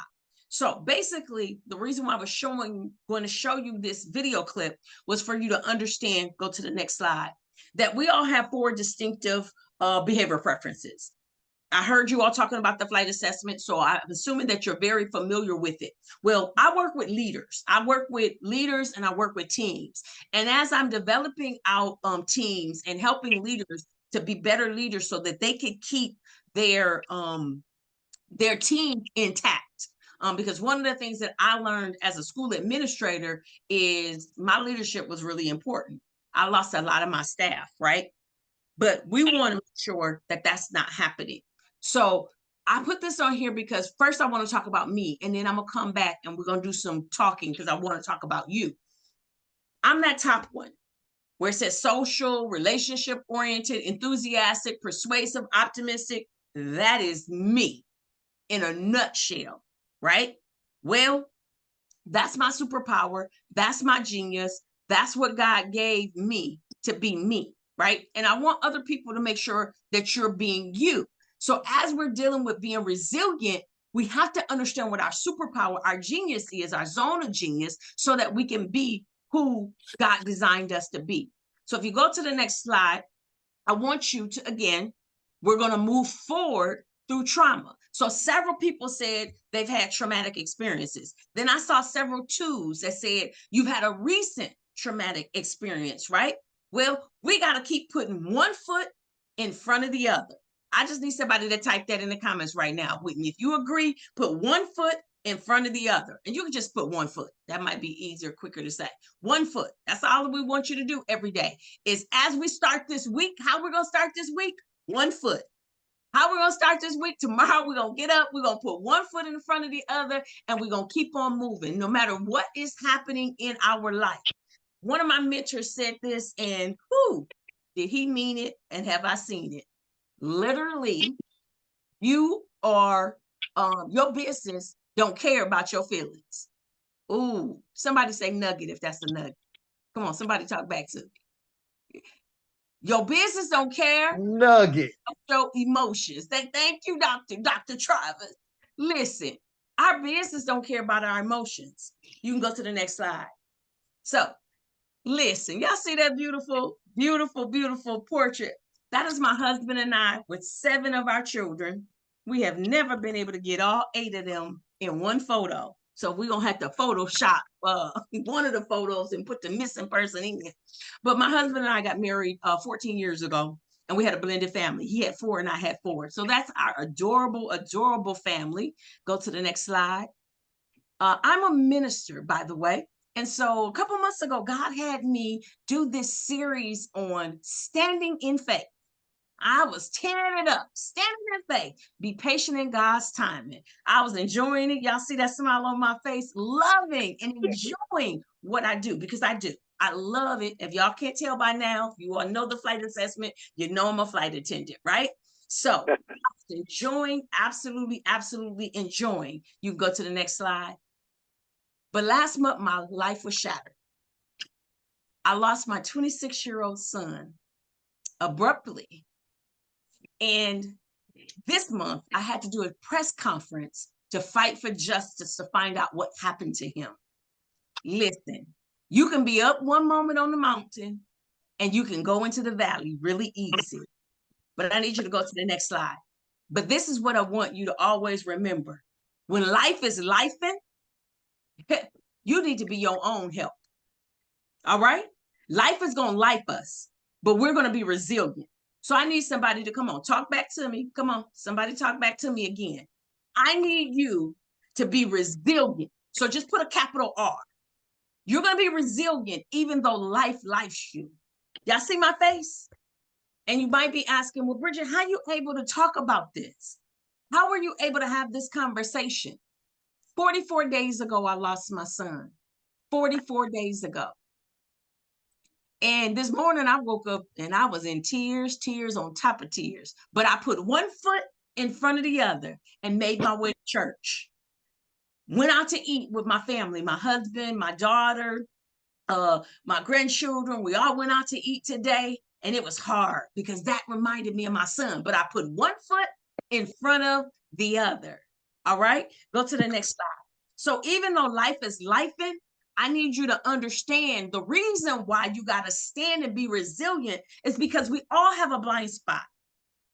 So basically, the reason why I was going to show you this video clip was for you to understand, go to the next slide, that we all have 4 distinctive behavior preferences. I heard you all talking about the flight assessment, so I'm assuming that you're very familiar with it. Well, I work with leaders. I work with leaders and I work with teams. And as I'm developing out teams and helping leaders to be better leaders so that they can keep their team intact. Because one of the things that I learned as a school administrator is my leadership was really important. I lost a lot of my staff, right? But we want to make sure that that's not happening. So I put this on here because first I want to talk about me, and then I'm going to come back and we're going to do some talking because I want to talk about you. I'm that top one where it says social, relationship oriented, enthusiastic, persuasive, optimistic. That is me in a nutshell, right? Well, that's my superpower. That's my genius. That's what God gave me to be me, right? And I want other people to make sure that you're being you. So as we're dealing with being resilient, we have to understand what our superpower, our genius is, our zone of genius, so that we can be who God designed us to be. So if you go to the next slide, I want you to, again, we're going to move forward through trauma. So several people said they've had traumatic experiences. Then I saw several twos that said you've had a recent traumatic experience, right? Well, we got to keep putting one foot in front of the other. I just need somebody to type that in the comments right now with me. If you agree, put one foot in front of the other. And you can just put one foot. That might be easier, quicker to say. One foot. That's all we want you to do every day is as we start this week, how we're going to start this week? One foot. How we're going to start this week? Tomorrow, we're going to get up. We're going to put one foot in front of the other, and we're going to keep on moving no matter what is happening in our life. One of my mentors said this, and whoo, did he mean it, and have I seen it? Literally, you are, your business don't care about your feelings. Ooh, somebody say nugget if that's a nugget. Come on, somebody talk back to me. Your business don't care. Nugget. Your emotions. Thank you, Dr. Travis. Listen, our business don't care about our emotions. You can go to the next slide. So, listen, y'all see that beautiful, beautiful, beautiful portrait? That is my husband and I with 7 of our children. We have never been able to get all 8 of them in one photo. So we're going to have to Photoshop one of the photos and put the missing person in it. But my husband and I got married 14 years ago, and we had a blended family. He had 4 and I had 4. So that's our adorable, adorable family. Go to the next slide. I'm a minister, by the way. And so a couple months ago, God had me do this series on standing in faith. I was tearing it up, standing in faith, be patient in God's timing. I was enjoying it. Y'all see that smile on my face, loving and enjoying what I do because I do. I love it. If y'all can't tell by now, you all know the flight assessment, you know I'm a flight attendant, right? So I was enjoying, absolutely, absolutely enjoying. You can go to the next slide. But last month, my life was shattered. I lost my 26-year-old son abruptly. And this month, I had to do a press conference to fight for justice to find out what happened to him. Listen, you can be up one moment on the mountain and you can go into the valley really easy. But I need you to go to the next slide. But this is what I want you to always remember. When life is lifing, you need to be your own help. All right? Life is going to life us, but we're going to be resilient. So I need somebody to come on, talk back to me. Come on, somebody talk back to me again. I need you to be resilient. So just put a capital R. You're going to be resilient even though life lifes you. Y'all see my face? And you might be asking, well, Bridget, how are you able to talk about this? How were you able to have this conversation? 44 days ago, I lost my son. 44 days ago. And this morning I woke up and I was in tears on top of tears. But I put one foot in front of the other and made my way to church. Went out to eat with my family, my husband, my daughter, my grandchildren. We all went out to eat today. And it was hard because that reminded me of my son. But I put one foot in front of the other. All right, go to the next slide. So even though life is lifing, I need you to understand the reason why you got to stand and be resilient is because we all have a blind spot.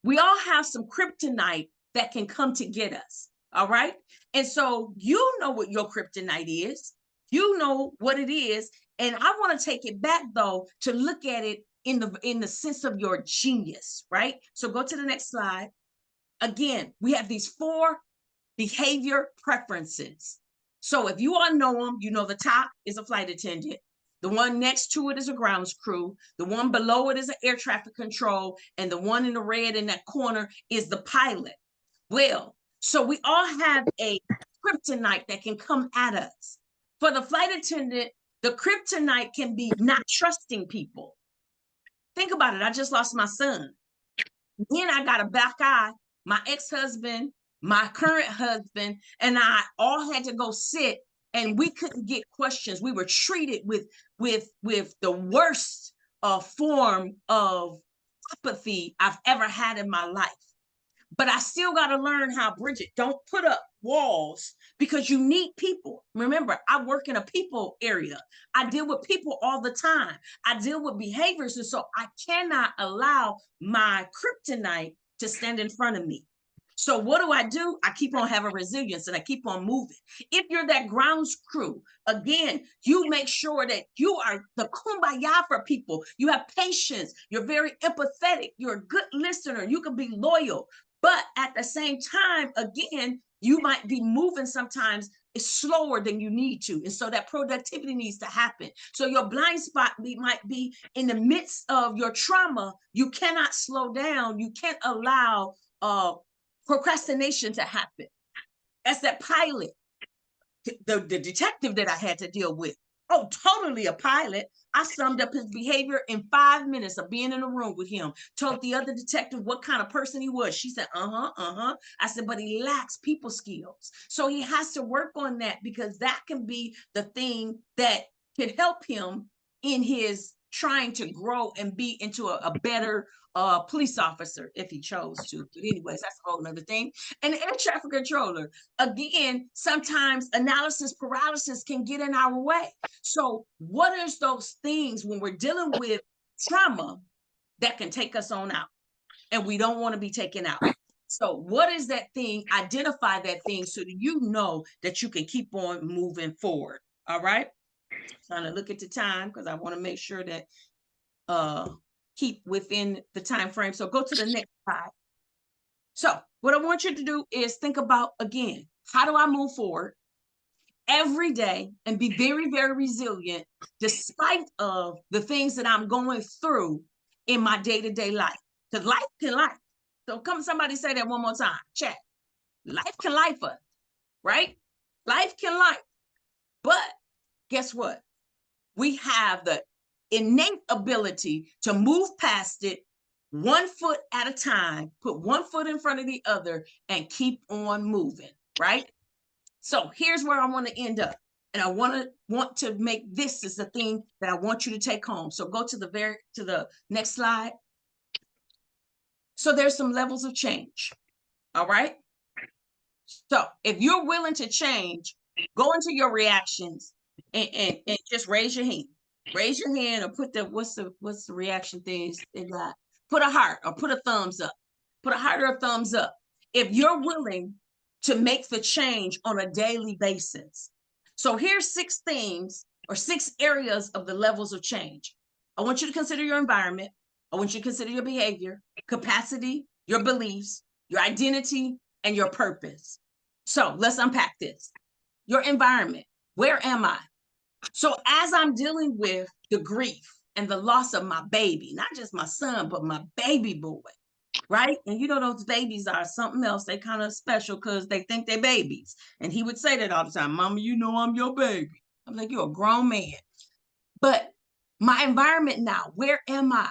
We all have some kryptonite that can come to get us. All right. And so you know what your kryptonite is. You know what it is. And I want to take it back, though, to look at it in the sense of your genius. Right. So go to the next slide. Again, we have these 4 behavior preferences. So if you all know them, you know the top is a flight attendant. The one next to it is a grounds crew. The one below it is an air traffic control. And the one in the red in that corner is the pilot. Well, So we all have a cryptonite that can come at us. For the flight attendant, the kryptonite can be not trusting people. Think about it. I just lost my son. Then I got a black eye. My ex-husband, my current husband, and I all had to go sit, and we couldn't get questions. We were treated with the worst form of apathy I've ever had in my life. But I still got to learn how, Brigitte, don't put up walls because you need people. Remember, I work in a people area. I deal with people all the time. I deal with behaviors. And so I cannot allow my kryptonite to stand in front of me. So what do? I keep on having resilience and I keep on moving. If you're that grounds crew, again, you make sure that you are the kumbaya for people. You have patience. You're very empathetic. You're a good listener. You can be loyal. But at the same time, again, you might be moving sometimes slower than you need to. And so that productivity needs to happen. So your blind spot might be in the midst of your trauma. You cannot slow down. You can't allow procrastination to happen. That's that pilot, the detective that I had to deal with. Oh, totally a pilot. I summed up his behavior in 5 minutes of being in a room with him, told the other detective what kind of person he was. She said, I said, but he lacks people skills. So he has to work on that because that can be the thing that can help him in his trying to grow and be into a better police officer if he chose to. But anyways, that's a whole nother thing. And the air traffic controller, again, sometimes analysis paralysis can get in our way. So what is those things when we're dealing with trauma that can take us on out and we don't want to be taken out? So what is that thing? Identify that thing so that you know that you can keep on moving forward. All right. Trying to look at the time because I want to make sure that keep within the time frame. So go to the next slide. So what I want you to do is think about, again, how do I move forward every day and be very, very resilient despite of the things that I'm going through in my day-to-day life? Because life can life. So come somebody say that one more time. Chat. Life can life us, right? Life can life. But guess what? We have the innate ability to move past it 1 foot at a time, put 1 foot in front of the other and keep on moving, right? So here's where I want to end up. And I want to make this is the thing that I want you to take home. So go to the next slide. So there's some levels of change. All right. So if you're willing to change, go into your reactions and just raise your hand. Raise your hand or put the what's the reaction things they got? Put a heart or put a thumbs up. Put a heart or a thumbs up. If you're willing to make the change on a daily basis. So here's 6 things or 6 areas of the levels of change. I want you to consider your environment. I want you to consider your behavior, capacity, your beliefs, your identity, and your purpose. So let's unpack this. Your environment. Where am I? So as I'm dealing with the grief and the loss of my baby, not just my son, but my baby boy, right? And you know, those babies are something else. They kind of special because they think they're babies. And he would say that all the time, Mama, you know I'm your baby. I'm like, you're a grown man. But my environment now, where am I?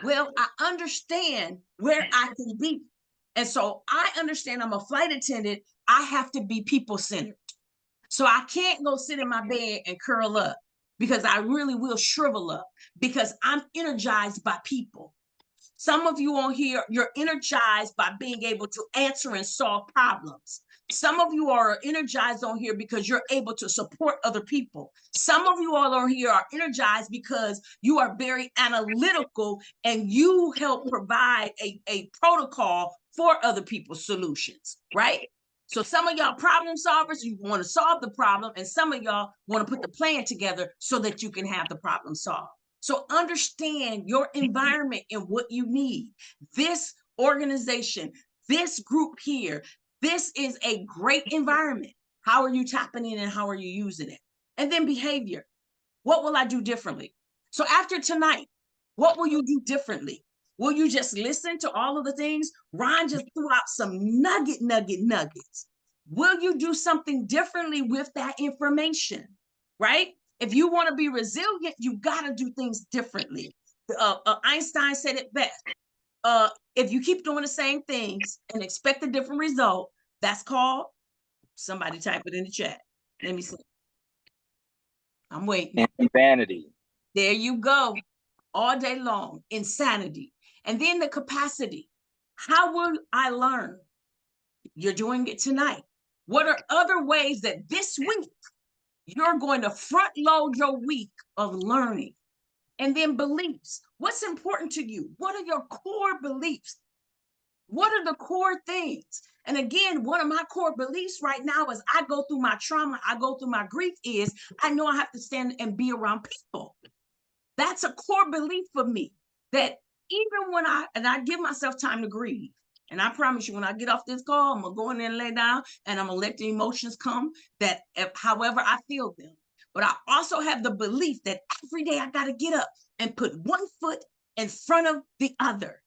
Well, I understand where I can be. And so I understand I'm a flight attendant. I have to be people-centered. So I can't go sit in my bed and curl up because I really will shrivel up because I'm energized by people. Some of you on here, you're energized by being able to answer and solve problems. Some of you are energized on here because you're able to support other people. Some of you all on here are energized because you are very analytical and you help provide a protocol for other people's solutions, right? So some of y'all problem solvers, you want to solve the problem, and some of y'all want to put the plan together so that you can have the problem solved. So understand your environment and what you need. This organization, this group here, this is a great environment. How are you tapping in and how are you using it? And then behavior. What will I do differently? So after tonight, what will you do differently? Will you just listen to all of the things? Ron just threw out some nuggets. Will you do something differently with that information, right? If you want to be resilient, you got to do things differently. Einstein said it best. If you keep doing the same things and expect a different result, that's called, somebody type it in the chat. Let me see. I'm waiting. Insanity. There you go. All day long. Insanity. And then the capacity. How will I learn? You're doing it tonight. What are other ways that this week you're going to front load your week of learning? And then beliefs. What's important to you? What are your core beliefs? What are the core things? And again, one of my core beliefs right now as I go through my trauma, I go through my grief, is I know I have to stand and be around people. That's a core belief for me, that even when I give myself time to grieve, and I promise you, when I get off this call, I'm gonna go in there and lay down, and I'm gonna let the emotions come, that however I feel them. But I also have the belief that every day I gotta get up and put one foot in front of the other.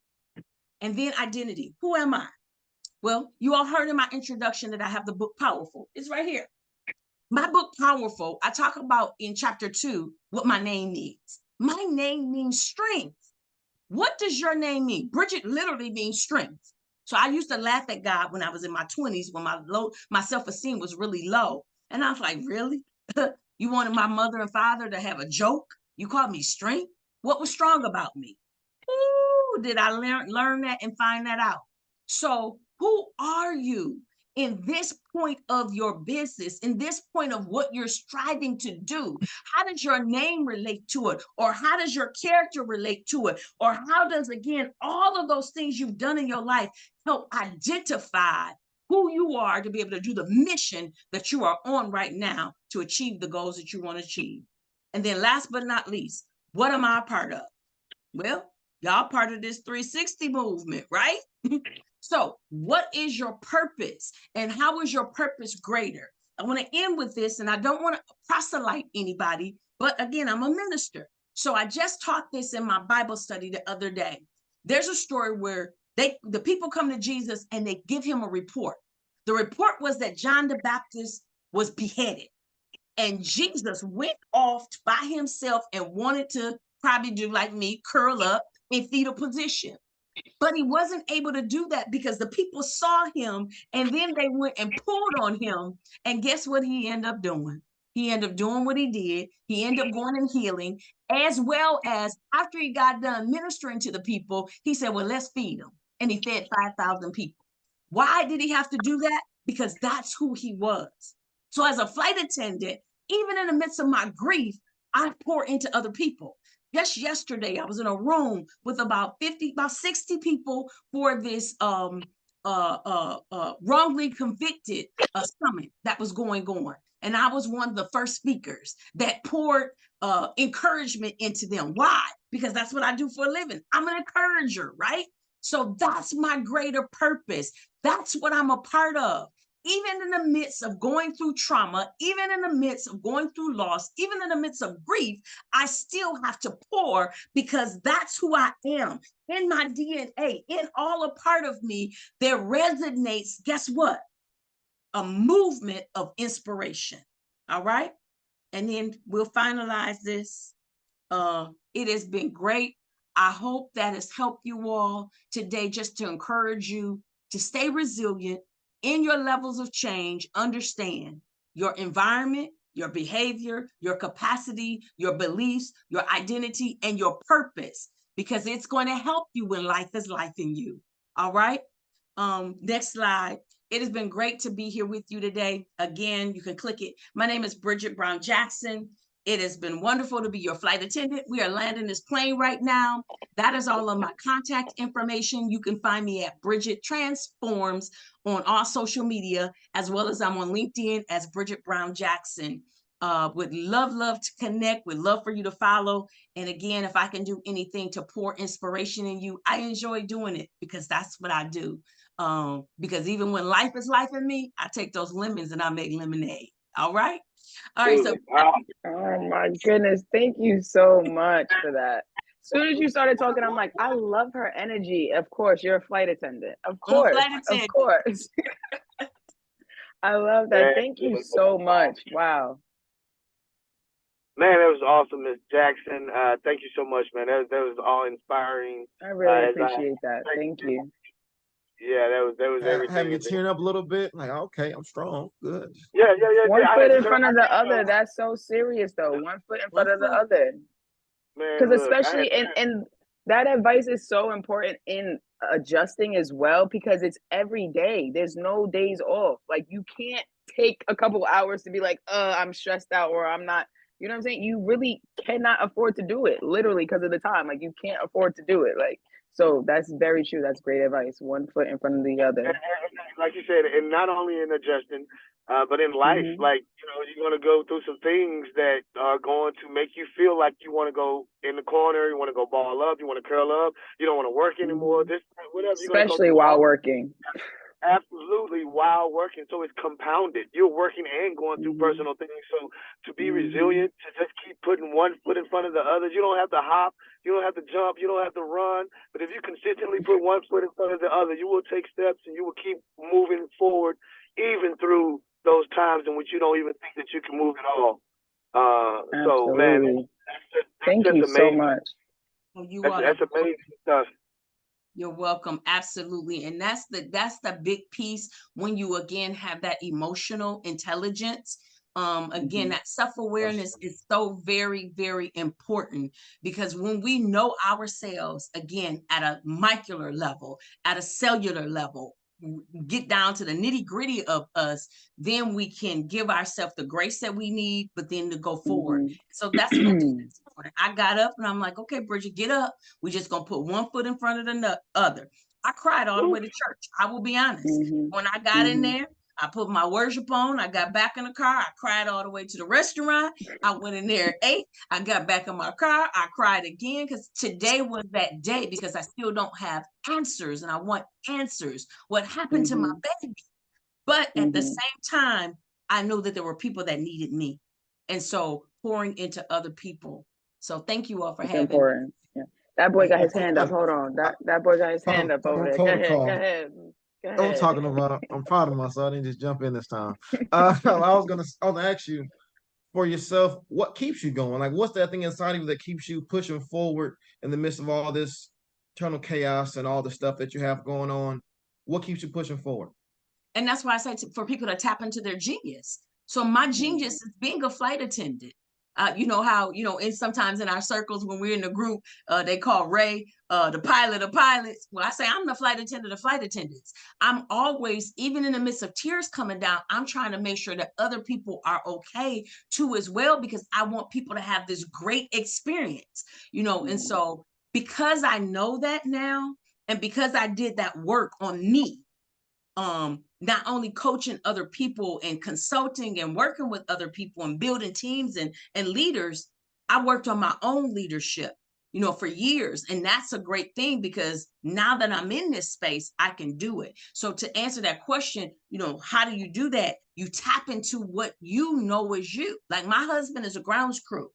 And then identity. Who am I? Well, you all heard in my introduction that I have the book Powerful. It's right here. My book Powerful, I talk about in chapter 2 what my name means. My name means strength. What does your name mean? Brigitte literally means strength. So I used to laugh at God when I was in my 20s, when my self-esteem was really low. And I was like, really? You wanted my mother and father to have a joke? You called me strength? What was strong about me? Ooh, did I learn that and find that out? So who are you in this point of your business, in this point of what you're striving to do? How does your name relate to it? Or how does your character relate to it? Or how does, again, all of those things you've done in your life help identify who you are to be able to do the mission that you are on right now to achieve the goals that you want to achieve? And then last but not least, what am I a part of? Well, y'all part of this 360 movement, right? So what is your purpose, and how is your purpose greater? I want to end with this, and I don't want to proselyte anybody, but again, I'm a minister. So I just taught this in my Bible study the other day. There's a story where the people come to Jesus and they give him a report. The report was that John the Baptist was beheaded, and Jesus went off by himself and wanted to probably do like me, curl up in fetal position. But he wasn't able to do that because the people saw him, and then they went and pulled on him. And guess what he ended up doing? He ended up doing what he did. He ended up going and healing, as well as after he got done ministering to the people, he said, well, let's feed them. And he fed 5,000 people. Why did he have to do that? Because that's who he was. So as a flight attendant, even in the midst of my grief, I pour into other people. Just yesterday, I was in a room with about 60 people for this wrongly convicted summit that was going on. And I was one of the first speakers that poured encouragement into them. Why? Because that's what I do for a living. I'm an encourager, right? So that's my greater purpose. That's what I'm a part of. Even in the midst of going through trauma, even in the midst of going through loss, even in the midst of grief, I still have to pour, because that's who I am. In my DNA, in all a part of me, there resonates, guess what? A movement of inspiration. All right? And then we'll finalize this. It has been great. I hope that has helped you all today, just to encourage you to stay resilient in your levels of change. Understand your environment, your behavior, your capacity, your beliefs, your identity, and your purpose, because it's going to help you when life is life in you. All right. Next slide. It has been great to be here with you today. Again, you can click it. My name is Brigitte Brown Jackson. It has been wonderful to be your flight attendant. We are landing this plane right now. That is all of my contact information. You can find me at Brigitte Transforms on all social media, as well as I'm on LinkedIn as Brigitte Brown Jackson. Would love to connect. Would love for you to follow. And again, if I can do anything to pour inspiration in you, I enjoy doing it, because that's what I do. Because even when life is life in me, I take those lemons and I make lemonade. All right. All right. So, oh my goodness. Thank you so much for that. soon as you started talking, I'm like, I love her energy. Of course, you're a flight attendant. Of I'm a course, flight of attendant. course. I love that. Thank you so much. Wow. Man, that was awesome, Ms. Jackson. Thank you so much, man. That was all inspiring. I really appreciate that. Thank you. Yeah, that was everything. Have you tearing up a little bit? Like, okay, I'm strong. Good. Yeah. One foot in front of the other. That's so serious, though. One foot in front of the other. Man, Because especially in that advice is so important in adjusting as well, because it's every day. There's no days off. Like, you can't take a couple hours to be like, I'm stressed out, or I'm not. You know what I'm saying? You really cannot afford to do it, literally, because of the time. Like, you can't afford to do it. Like, so that's very true. That's great advice. One foot in front of the other. And like you said, and not only in adjusting, but in life, like, you're going to go through some things that are going to make you feel like you want to go in the corner, you want to go ball up, you want to curl up, you don't want to work anymore, this, whatever. Especially while working. Absolutely, while working. So it's compounded. You're working and going through personal things. So to be resilient, to just keep putting one foot in front of the other, you don't have to hop, you don't have to jump, you don't have to run. But if you consistently put one foot in front of the other, you will take steps and you will keep moving forward, even through those times in which you don't even think that you can move at all. So, man, thank you so much. That's amazing stuff. You're welcome. Absolutely. And that's the big piece when you again have that emotional intelligence. Again, that self-awareness is so very, very important, because when we know ourselves, again, at a molecular level, at a cellular level, get down to the nitty-gritty of us, then we can give ourselves the grace that we need, but then to go forward. So that's what I did. I got up and I'm like, okay, Bridget, get up. We're just gonna put one foot in front of the other. I cried all the way to church. I will be honest. When I got in there, I put my worship on. I got back in the car. I cried all the way to the restaurant. I went in there, ate. I got back in my car. I cried again, because today was that day, because I still don't have answers and I want answers. What happened to my baby? But at the same time, I know that there were people that needed me. And so pouring into other people. So thank you all for having me. Yeah. That boy got his hand up. Hold on. That boy got his hand up over there. Go ahead. I'm talking about, I'm proud of myself. I didn't just jump in this time. I was gonna ask you, for yourself, what keeps you going? Like, what's that thing inside of you that keeps you pushing forward in the midst of all this internal chaos and all the stuff that you have going on? What keeps you pushing forward? And that's why I say for people to tap into their genius. So my genius is being a flight attendant. You know how, and sometimes in our circles, when we're in the group, they call Ray the pilot of pilots. Well, I say I'm the flight attendant of flight attendants. I'm always, even in the midst of tears coming down, I'm trying to make sure that other people are okay too as well, because I want people to have this great experience, and so because I know that now, and because I did that work on me, not only coaching other people and consulting and working with other people and building teams and leaders, I worked on my own leadership, for years. And that's a great thing, because now that I'm in this space, I can do it. So to answer that question, how do you do that? You tap into what you know is you. Like, my husband is a grounds crew,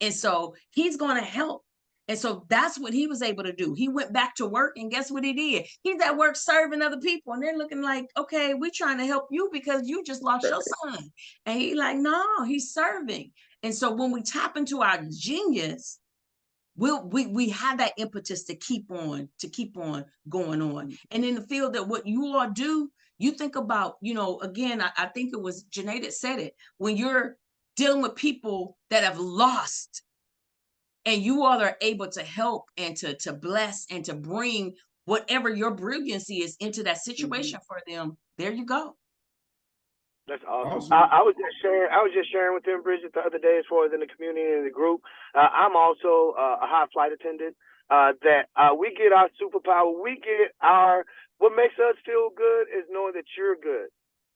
and so he's going to help. And so that's what he was able to do. He went back to work, and guess what he did? He's at work serving other people, and they're looking like, okay, we're trying to help you because you just lost your son. And he's like, no, he's serving. And so when we tap into our genius, we have that impetus to keep on going on. And in the field that what you all do, you think about, again, I think it was Janea that said it, when you're dealing with people that have lost, and you all are able to help and to bless and to bring whatever your brilliancy is into that situation for them. There you go. That's awesome. I was just sharing with them, Bridget, the other day, as far as in the community and the group. I'm also a high flight attendant. That we get our superpower. What makes us feel good is knowing that you're good.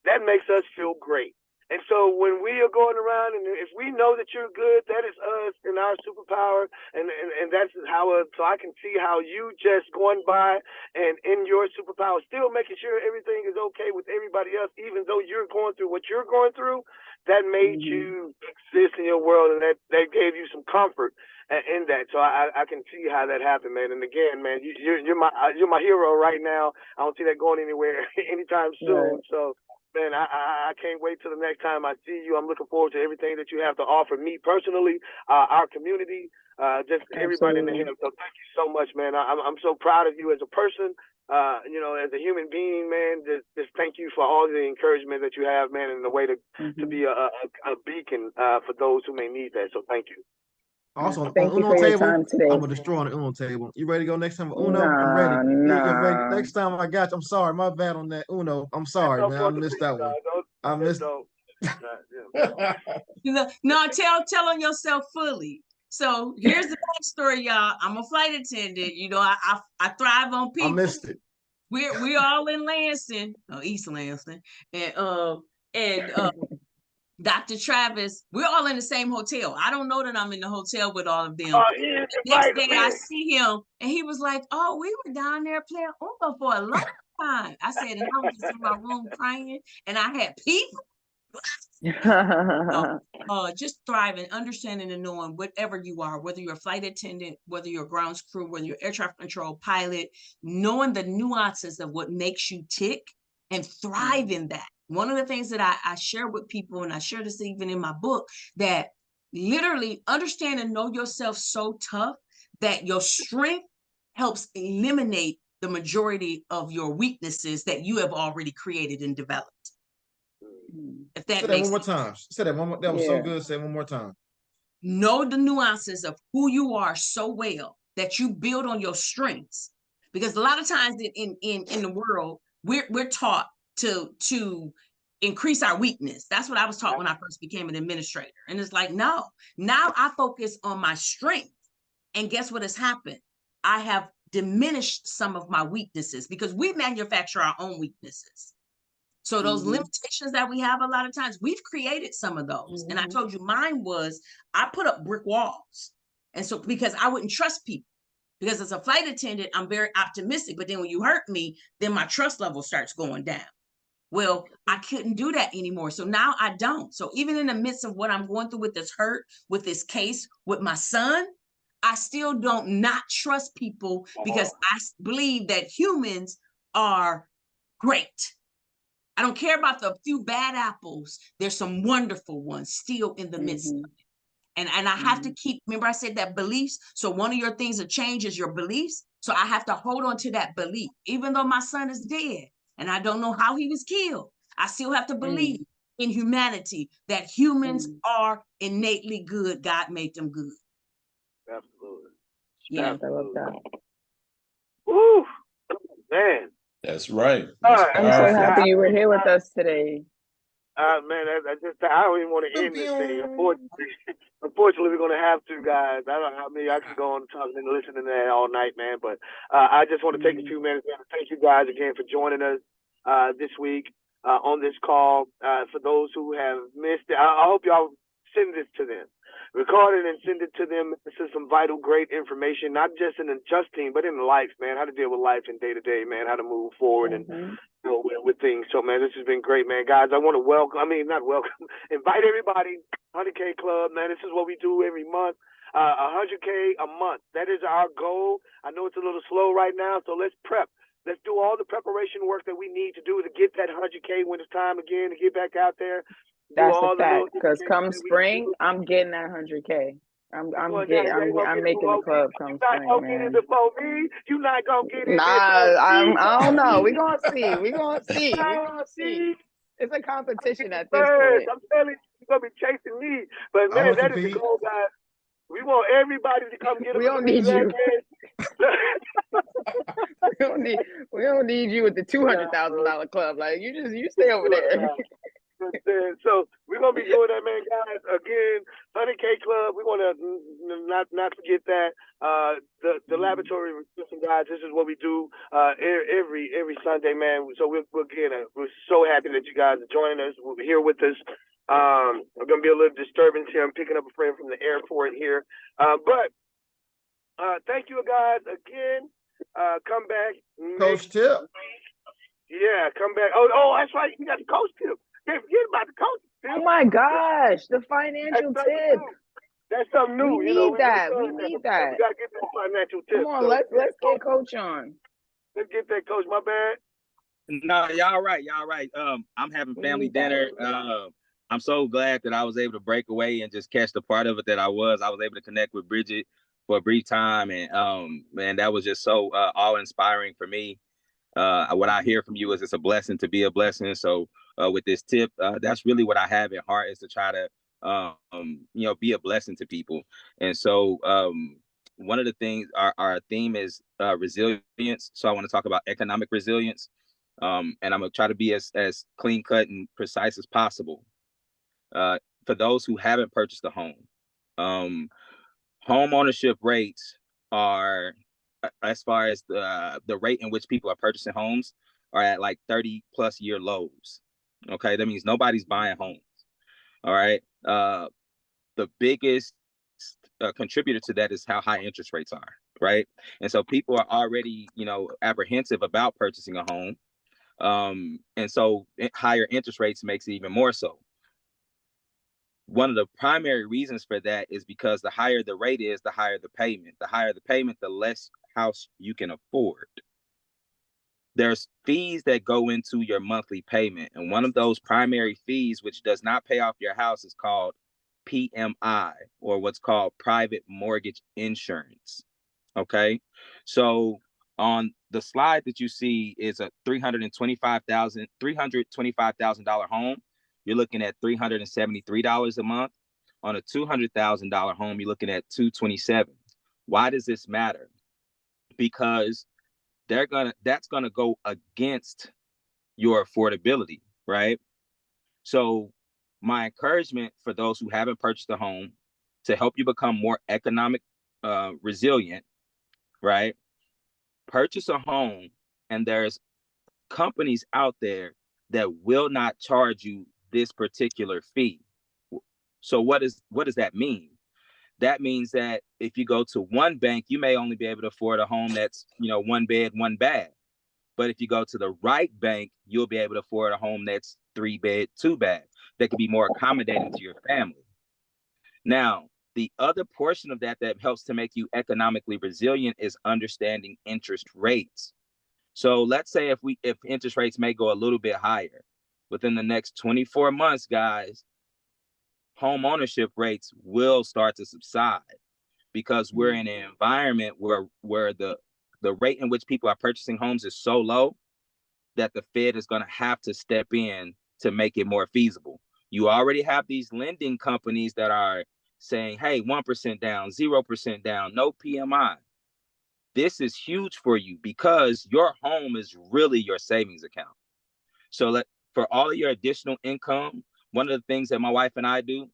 That makes us feel great. And so when we are going around, and if we know that you're good, that is us and our superpower. And that's how, so I can see how you just going by and in your superpower, still making sure everything is okay with everybody else, even though you're going through what you're going through, that made you exist in your world, and that gave you some comfort. in that. So I can see how that happened, man. And again, man, you're my hero right now. I don't see that going anywhere anytime soon. Right. So, man, I can't wait till the next time I see you. I'm looking forward to everything that you have to offer me personally, our community, just everybody in the Absolutely. hymn. So thank you so much, man. I'm so proud of you as a person, you know, as a human being, man. Just thank you for all the encouragement that you have, man, and the way to be a beacon for those who may need that. So thank you. Also on Thank you Uno for your table, time today. I'm gonna destroy on the Uno table. You ready to go next time? Uno, I'm Nah, ready. You're ready. nah. Next time I got you. I'm sorry, my bad on that Uno. I'm sorry, man. I missed that one. I missed. No, tell on yourself fully. So here's the backstory, y'all. I'm a flight attendant. You know, I thrive on I people. missed it. We're all in Lansing, East Lansing, and Dr. Travis, we're all in the same hotel. I don't know that I'm in the hotel with all of them. The next day I see him and he was like, "Oh, we were down there playing Uno for a long time." I said, and I was just in my room crying and I had people. Just thriving, understanding and knowing whatever you are, whether you're a flight attendant, whether you're a grounds crew, whether you're air traffic control pilot, knowing the nuances of what makes you tick and thrive in that. One of the things that I share with people, and I share this even in my book, that literally understand and know yourself so tough that your strength helps eliminate the majority of your weaknesses that you have already created and developed. If that Say that makes one more sense. time. Say that one more. That was so good. Say it one more time. Know the nuances of who you are so well that you build on your strengths. Because a lot of times in the world, we're taught to increase our weakness. That's what I was taught when I first became an administrator. And it's like, no, now I focus on my strength. And guess what has happened? I have diminished some of my weaknesses because we manufacture our own weaknesses. So those limitations that we have a lot of times, we've created some of those. And I told you mine was, I put up brick walls. And so because I wouldn't trust people, because as a flight attendant, I'm very optimistic. But then when you hurt me, then my trust level starts going down. Well, I couldn't do that anymore. So now I don't. So even in the midst of what I'm going through with this hurt, with this case, with my son, I still don't not trust people because I believe that humans are great. I don't care about the few bad apples. There's some wonderful ones still in the midst of it. And I have to keep, remember I said that beliefs. So one of your things that changes your beliefs. So I have to hold on to that belief, even though my son is dead and I don't know how he was killed. I still have to believe in humanity, that humans are innately good. God made them good. Absolutely. Yeah, I love that. Woo, man. That's right. I'm so happy you were here with us today. Man, I don't even want to end this thing. Unfortunately, we're going to have to, guys. I could go on talking and listening to that all night, man. But I just want to take a few minutes, man, to thank you guys again for joining us this week on this call. For those who have missed it, I hope y'all send this to them. Record it and send it to them. This is some vital, great information, not just in adjusting, but in life, man. How to deal with life in day to day, man. How to move forward and with things. So, man, this has been great, man. Guys, I want to invite everybody. 100K Club, man. This is what we do every month. 100K a month. That is our goal. I know it's a little slow right now, so let's prep. Let's do all the preparation work that we need to do to get that 100K when it's time again to get back out there. That's a fact. Because come spring, I'm getting that 100K. I'm making the club come spring, man. Get it before me. You not gonna get it. I don't know. We're gonna see. We're gonna see. It's a competition at this point. I'm telling you, you're gonna be chasing me. But man, that is the goal, guys. We want everybody to come get us. We don't need you. we don't need you with the $200,000 club. Like you stay over there. So we're gonna be doing that, man, guys. Again, 100K Club. We want to not forget that the laboratory nutrition, guys. This is what we do every Sunday, man. So we're so happy that you guys are joining us. We're here with us. I'm gonna be a little disturbance here. I'm picking up a friend from the airport here, but thank you, guys, again. Come back, Coach Tip. Yeah, come back. Oh, that's right. You got the coach tip. Can't forget about the coach tip. Oh my gosh, the financial tip. That's something new. We You know, need that. we We need that. we gotta get that financial tip. Come on, So, let's get Coach on. Let's get that, Coach. My bad. No, y'all right. Y'all right. I'm having family dinner. I'm so glad that I was able to break away and just catch the part of it that I was able to connect with Brigitte for a brief time. And man, that was just so awe-inspiring for me. What I hear from you is it's a blessing to be a blessing. So with this tip, that's really what I have at heart, is to try to be a blessing to people. And so one of the things, our theme is resilience. So I want to talk about economic resilience. And I'm gonna try to be as clean cut and precise as possible. For those who haven't purchased a home, home ownership rates are, as far as the rate in which people are purchasing homes, are at like 30+ year lows. Okay, that means nobody's buying homes. All right. The biggest contributor to that is how high interest rates are, right? And so people are already, apprehensive about purchasing a home. And so higher interest rates makes it even more so. One of the primary reasons for that is because the higher the rate is, the higher the payment. The higher the payment, the less house you can afford. There's fees that go into your monthly payment. And one of those primary fees, which does not pay off your house, is called PMI, or what's called private mortgage insurance. Okay. So on the slide that you see is a $325,000 home. You're looking at $373 a month. On a $200,000 home, you're looking at $227. Why does this matter? Because that's gonna go against your affordability, right? So my encouragement for those who haven't purchased a home, to help you become more economic resilient, right? Purchase a home, and there's companies out there that will not charge you this particular fee. So what does that mean? That means that if you go to one bank, you may only be able to afford a home that's, one bed, one bath. But if you go to the right bank, you'll be able to afford a home that's 3 bed, 2 bath, that could be more accommodating to your family. Now, the other portion of that helps to make you economically resilient is understanding interest rates. So let's say if interest rates may go a little bit higher within the next 24 months, guys, home ownership rates will start to subside, because we're in an environment where the rate in which people are purchasing homes is so low that the Fed is going to have to step in to make it more feasible. You already have these lending companies that are saying, hey, 1% down, 0% down, no PMI. This is huge for you, because your home is really your savings account. So for all of your additional income, one of the things that my wife and I do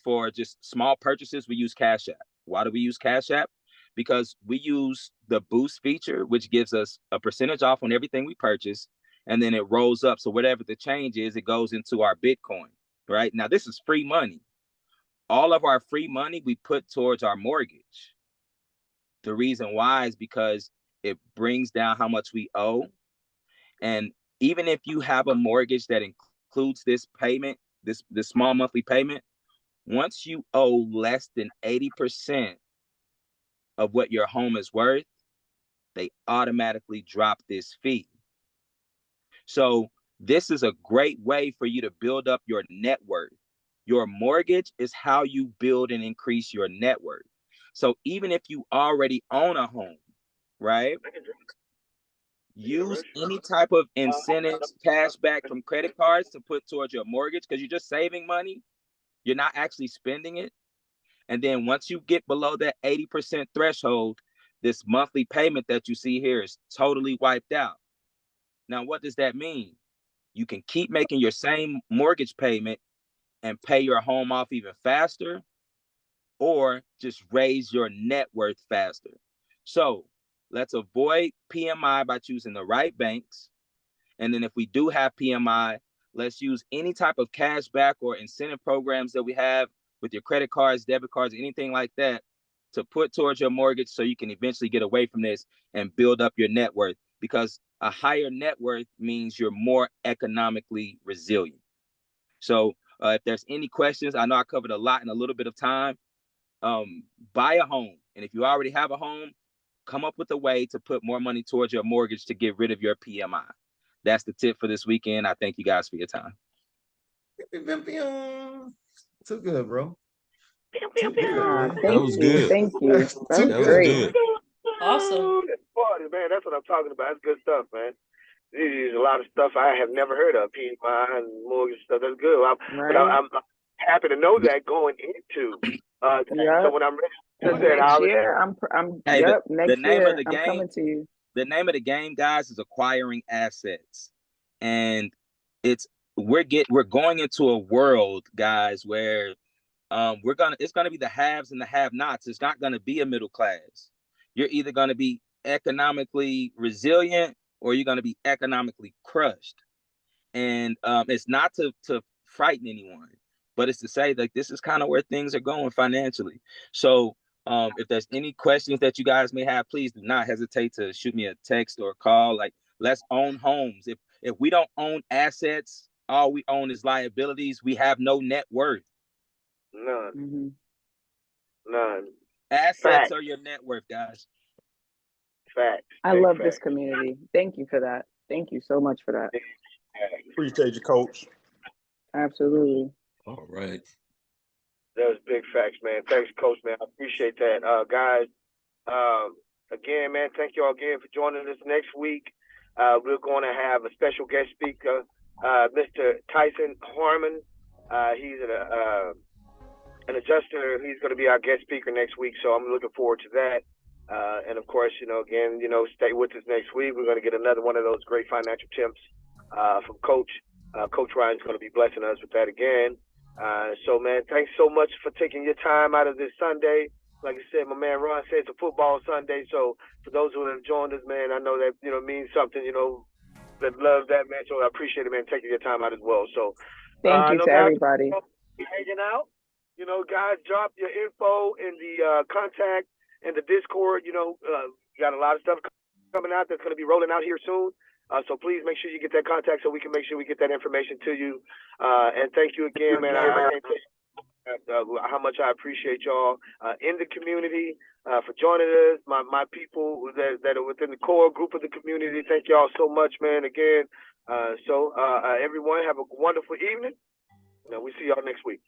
for just small purchases, we use Cash App. Why do we use Cash App? Because we use the boost feature, which gives us a percentage off on everything we purchase, and then it rolls up. So whatever the change is, it goes into our Bitcoin, right? Now, this is free money. All of our free money we put towards our mortgage. The reason why is because it brings down how much we owe. And even if you have a mortgage that includes this payment, this small monthly payment, once you owe less than 80% of what your home is worth, they automatically drop this fee. So this is a great way for you to build up your net worth. Your mortgage is how you build and increase your net worth. So even if you already own a home, right? Use any type of incentives, cash back from credit cards to put towards your mortgage, because you're just saving money. You're not actually spending it. And then once you get below that 80% threshold, this monthly payment that you see here is totally wiped out. Now, what does that mean? You can keep making your same mortgage payment and pay your home off even faster, or just raise your net worth faster. So let's avoid PMI by choosing the right banks. And then if we do have PMI, let's use any type of cash back or incentive programs that we have with your credit cards, debit cards, anything like that, to put towards your mortgage, so you can eventually get away from this and build up your net worth, because a higher net worth means you're more economically resilient. So if there's any questions, I know I covered a lot in a little bit of time. buy a home. And if you already have a home, come up with a way to put more money towards your mortgage to get rid of your PMI. That's the tip for this weekend. I thank you guys for your time. Too good, bro. Thank That was you. good. Thank you. That Too was That was great. good. Awesome. That's party, man. That's what I'm talking about. That's good stuff, man. There's a lot of stuff I have never heard of, PMI and mortgage stuff. That's good. But I'm happy to know that going into. So when I'm ready to say Next year, Hey, next name year, of the I'm game, coming to you. the name of the game, guys, is acquiring assets. And we're going into a world, guys, where it's gonna be the haves and the have-nots. It's not gonna be a middle class. You're either gonna be economically resilient or you're gonna be economically crushed. And it's not to frighten anyone, but it's to say that this is kind of where things are going financially. So if there's any questions that you guys may have, please do not hesitate to shoot me a text or a call. Like, let's own homes. If we don't own assets, all we own is liabilities. We have no net worth. None. Mm-hmm. None. Assets Facts. are your net worth, guys. Facts. I love this community. Thank you for that. Thank you so much for that. Appreciate you, Coach. Absolutely. All right. That was big facts, man. Thanks, Coach, man. I appreciate that. Guys, again, man, thank you all again for joining us next week. We're going to have a special guest speaker, Mr. Tyson Harmon. He's an adjuster. He's going to be our guest speaker next week, so I'm looking forward to that. And of course, again, stay with us next week. We're going to get another one of those great financial tips from Coach. Coach Ryan's going to be blessing us with that again. So, man, thanks so much for taking your time out of this Sunday. Like I said, my man Ron said it's a football Sunday. So for those who have joined us, man, I know that, means something, that love that, man. So I appreciate it, man, taking your time out as well. So thank you to everybody. Hanging out. Guys, drop your info in the contact and the Discord. You got a lot of stuff coming out that's going to be rolling out here soon. So please make sure you get that contact so we can make sure we get that information to you. And thank you again, man. I can't tell you how much I appreciate y'all in the community for joining us. My people that are within the core group of the community. Thank y'all so much, man. Again. So everyone have a wonderful evening. We see y'all next week.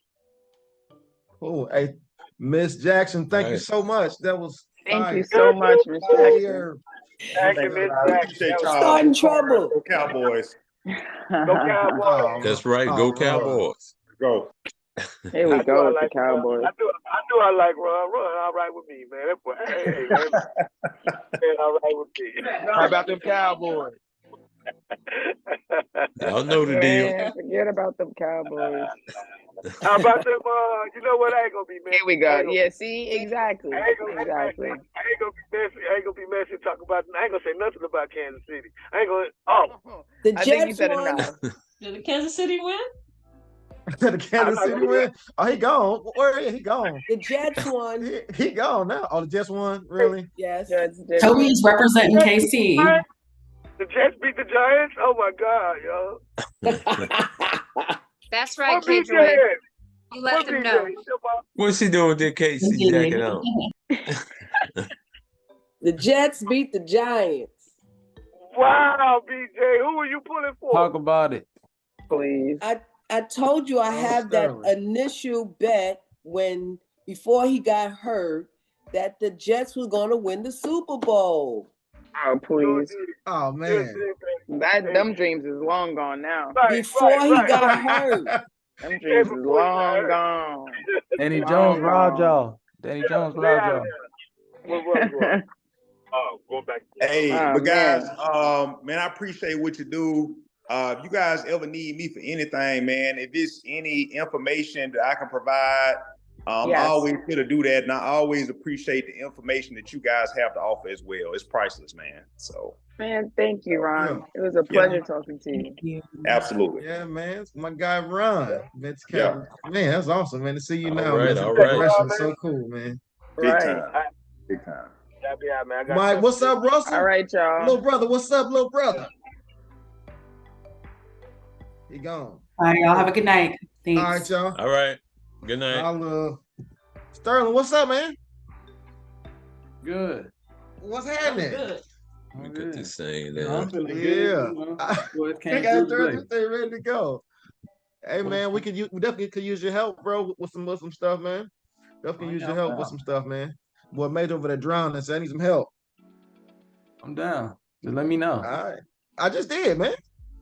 Oh, hey, Miss Jackson, thank you so much. That was thank you so much, Miss Jackson. Thank you, Miss Jackson. Starting trouble. Go Cowboys. Go Cowboys. That's right. Go Cowboys. Go. Here we go with the Cowboys. I do. I like Ron. Ron, all right with me, man. That boy, hey, man, all right with me. How about them Cowboys? Y'all know the deal. Forget about them Cowboys. How about them? You know what? I ain't gonna be messy. Here we go. Yeah, see, exactly. I ain't gonna be messy. Talk about. I ain't gonna say nothing about Kansas City. I ain't gonna. Oh, the Jets won. Did the Kansas City win? Did the Kansas City win? Oh, he gone. Where is he gone? The Jets won. He gone now. Oh, the Jets won? Really? Yes. Toby's representing KC. The Jets beat the Giants. Oh my God, yo. That's right, KJ. You let them know. What's he doing with that KC jacket on? The Jets beat the Giants. Wow, BJ, who are you pulling for? Talk about it, please. I told you I have that initial bet before he got hurt that the Jets was going to win the Super Bowl. Oh, please. Oh, man. Them dreams is long gone now. Before he got hurt. Them dreams is long gone. Danny Jones robbed y'all. Danny Jones robbed y'all. Going back. Hey, but guys, man, I appreciate what you do. If you guys ever need me for anything, man, if it's any information that I can provide, I'm always here to do that. And I always appreciate the information that you guys have to offer as well. It's priceless, man. So, man, thank you, Ron. It was a pleasure talking to you. Absolutely. Yeah, man. It's my guy, Ron. Man, that's awesome, man. To see you now. All right, man. all right. So cool, man. Big time. Big time. Mike, what's up, Russell? All right, y'all. Little brother, what's up, little brother? He gone. All right, y'all have a good night. Thanks. All right, y'all. All right. Good night. I'll Sterling, what's up, man? Good. What's happening? Good. We got this saying Yeah, I'm that. feeling good. Yeah. You know, boys I came got through today. Thursday ready to go. Hey man, we definitely could use your help, bro, with some stuff, man. Definitely use your help with some stuff, man. Boy, mate over there drowning, so I need some help. I'm down. Just let me know. All right. I just did, man.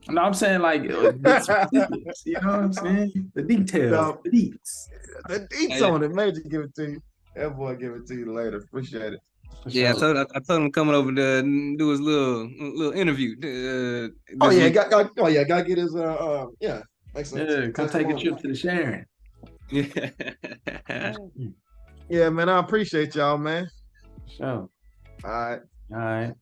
No, I'm saying like the specifics, you know what I'm saying? The details, No. the deets. The deets on it, Major give it to you. That boy give it to you later. Appreciate it. Yeah, I told him coming over to do his little interview. Gotta get his yeah. Makes sense. Yeah, come take a trip to the Sharon. Yeah. Yeah, man. I appreciate y'all, man. Sure. All right. All right.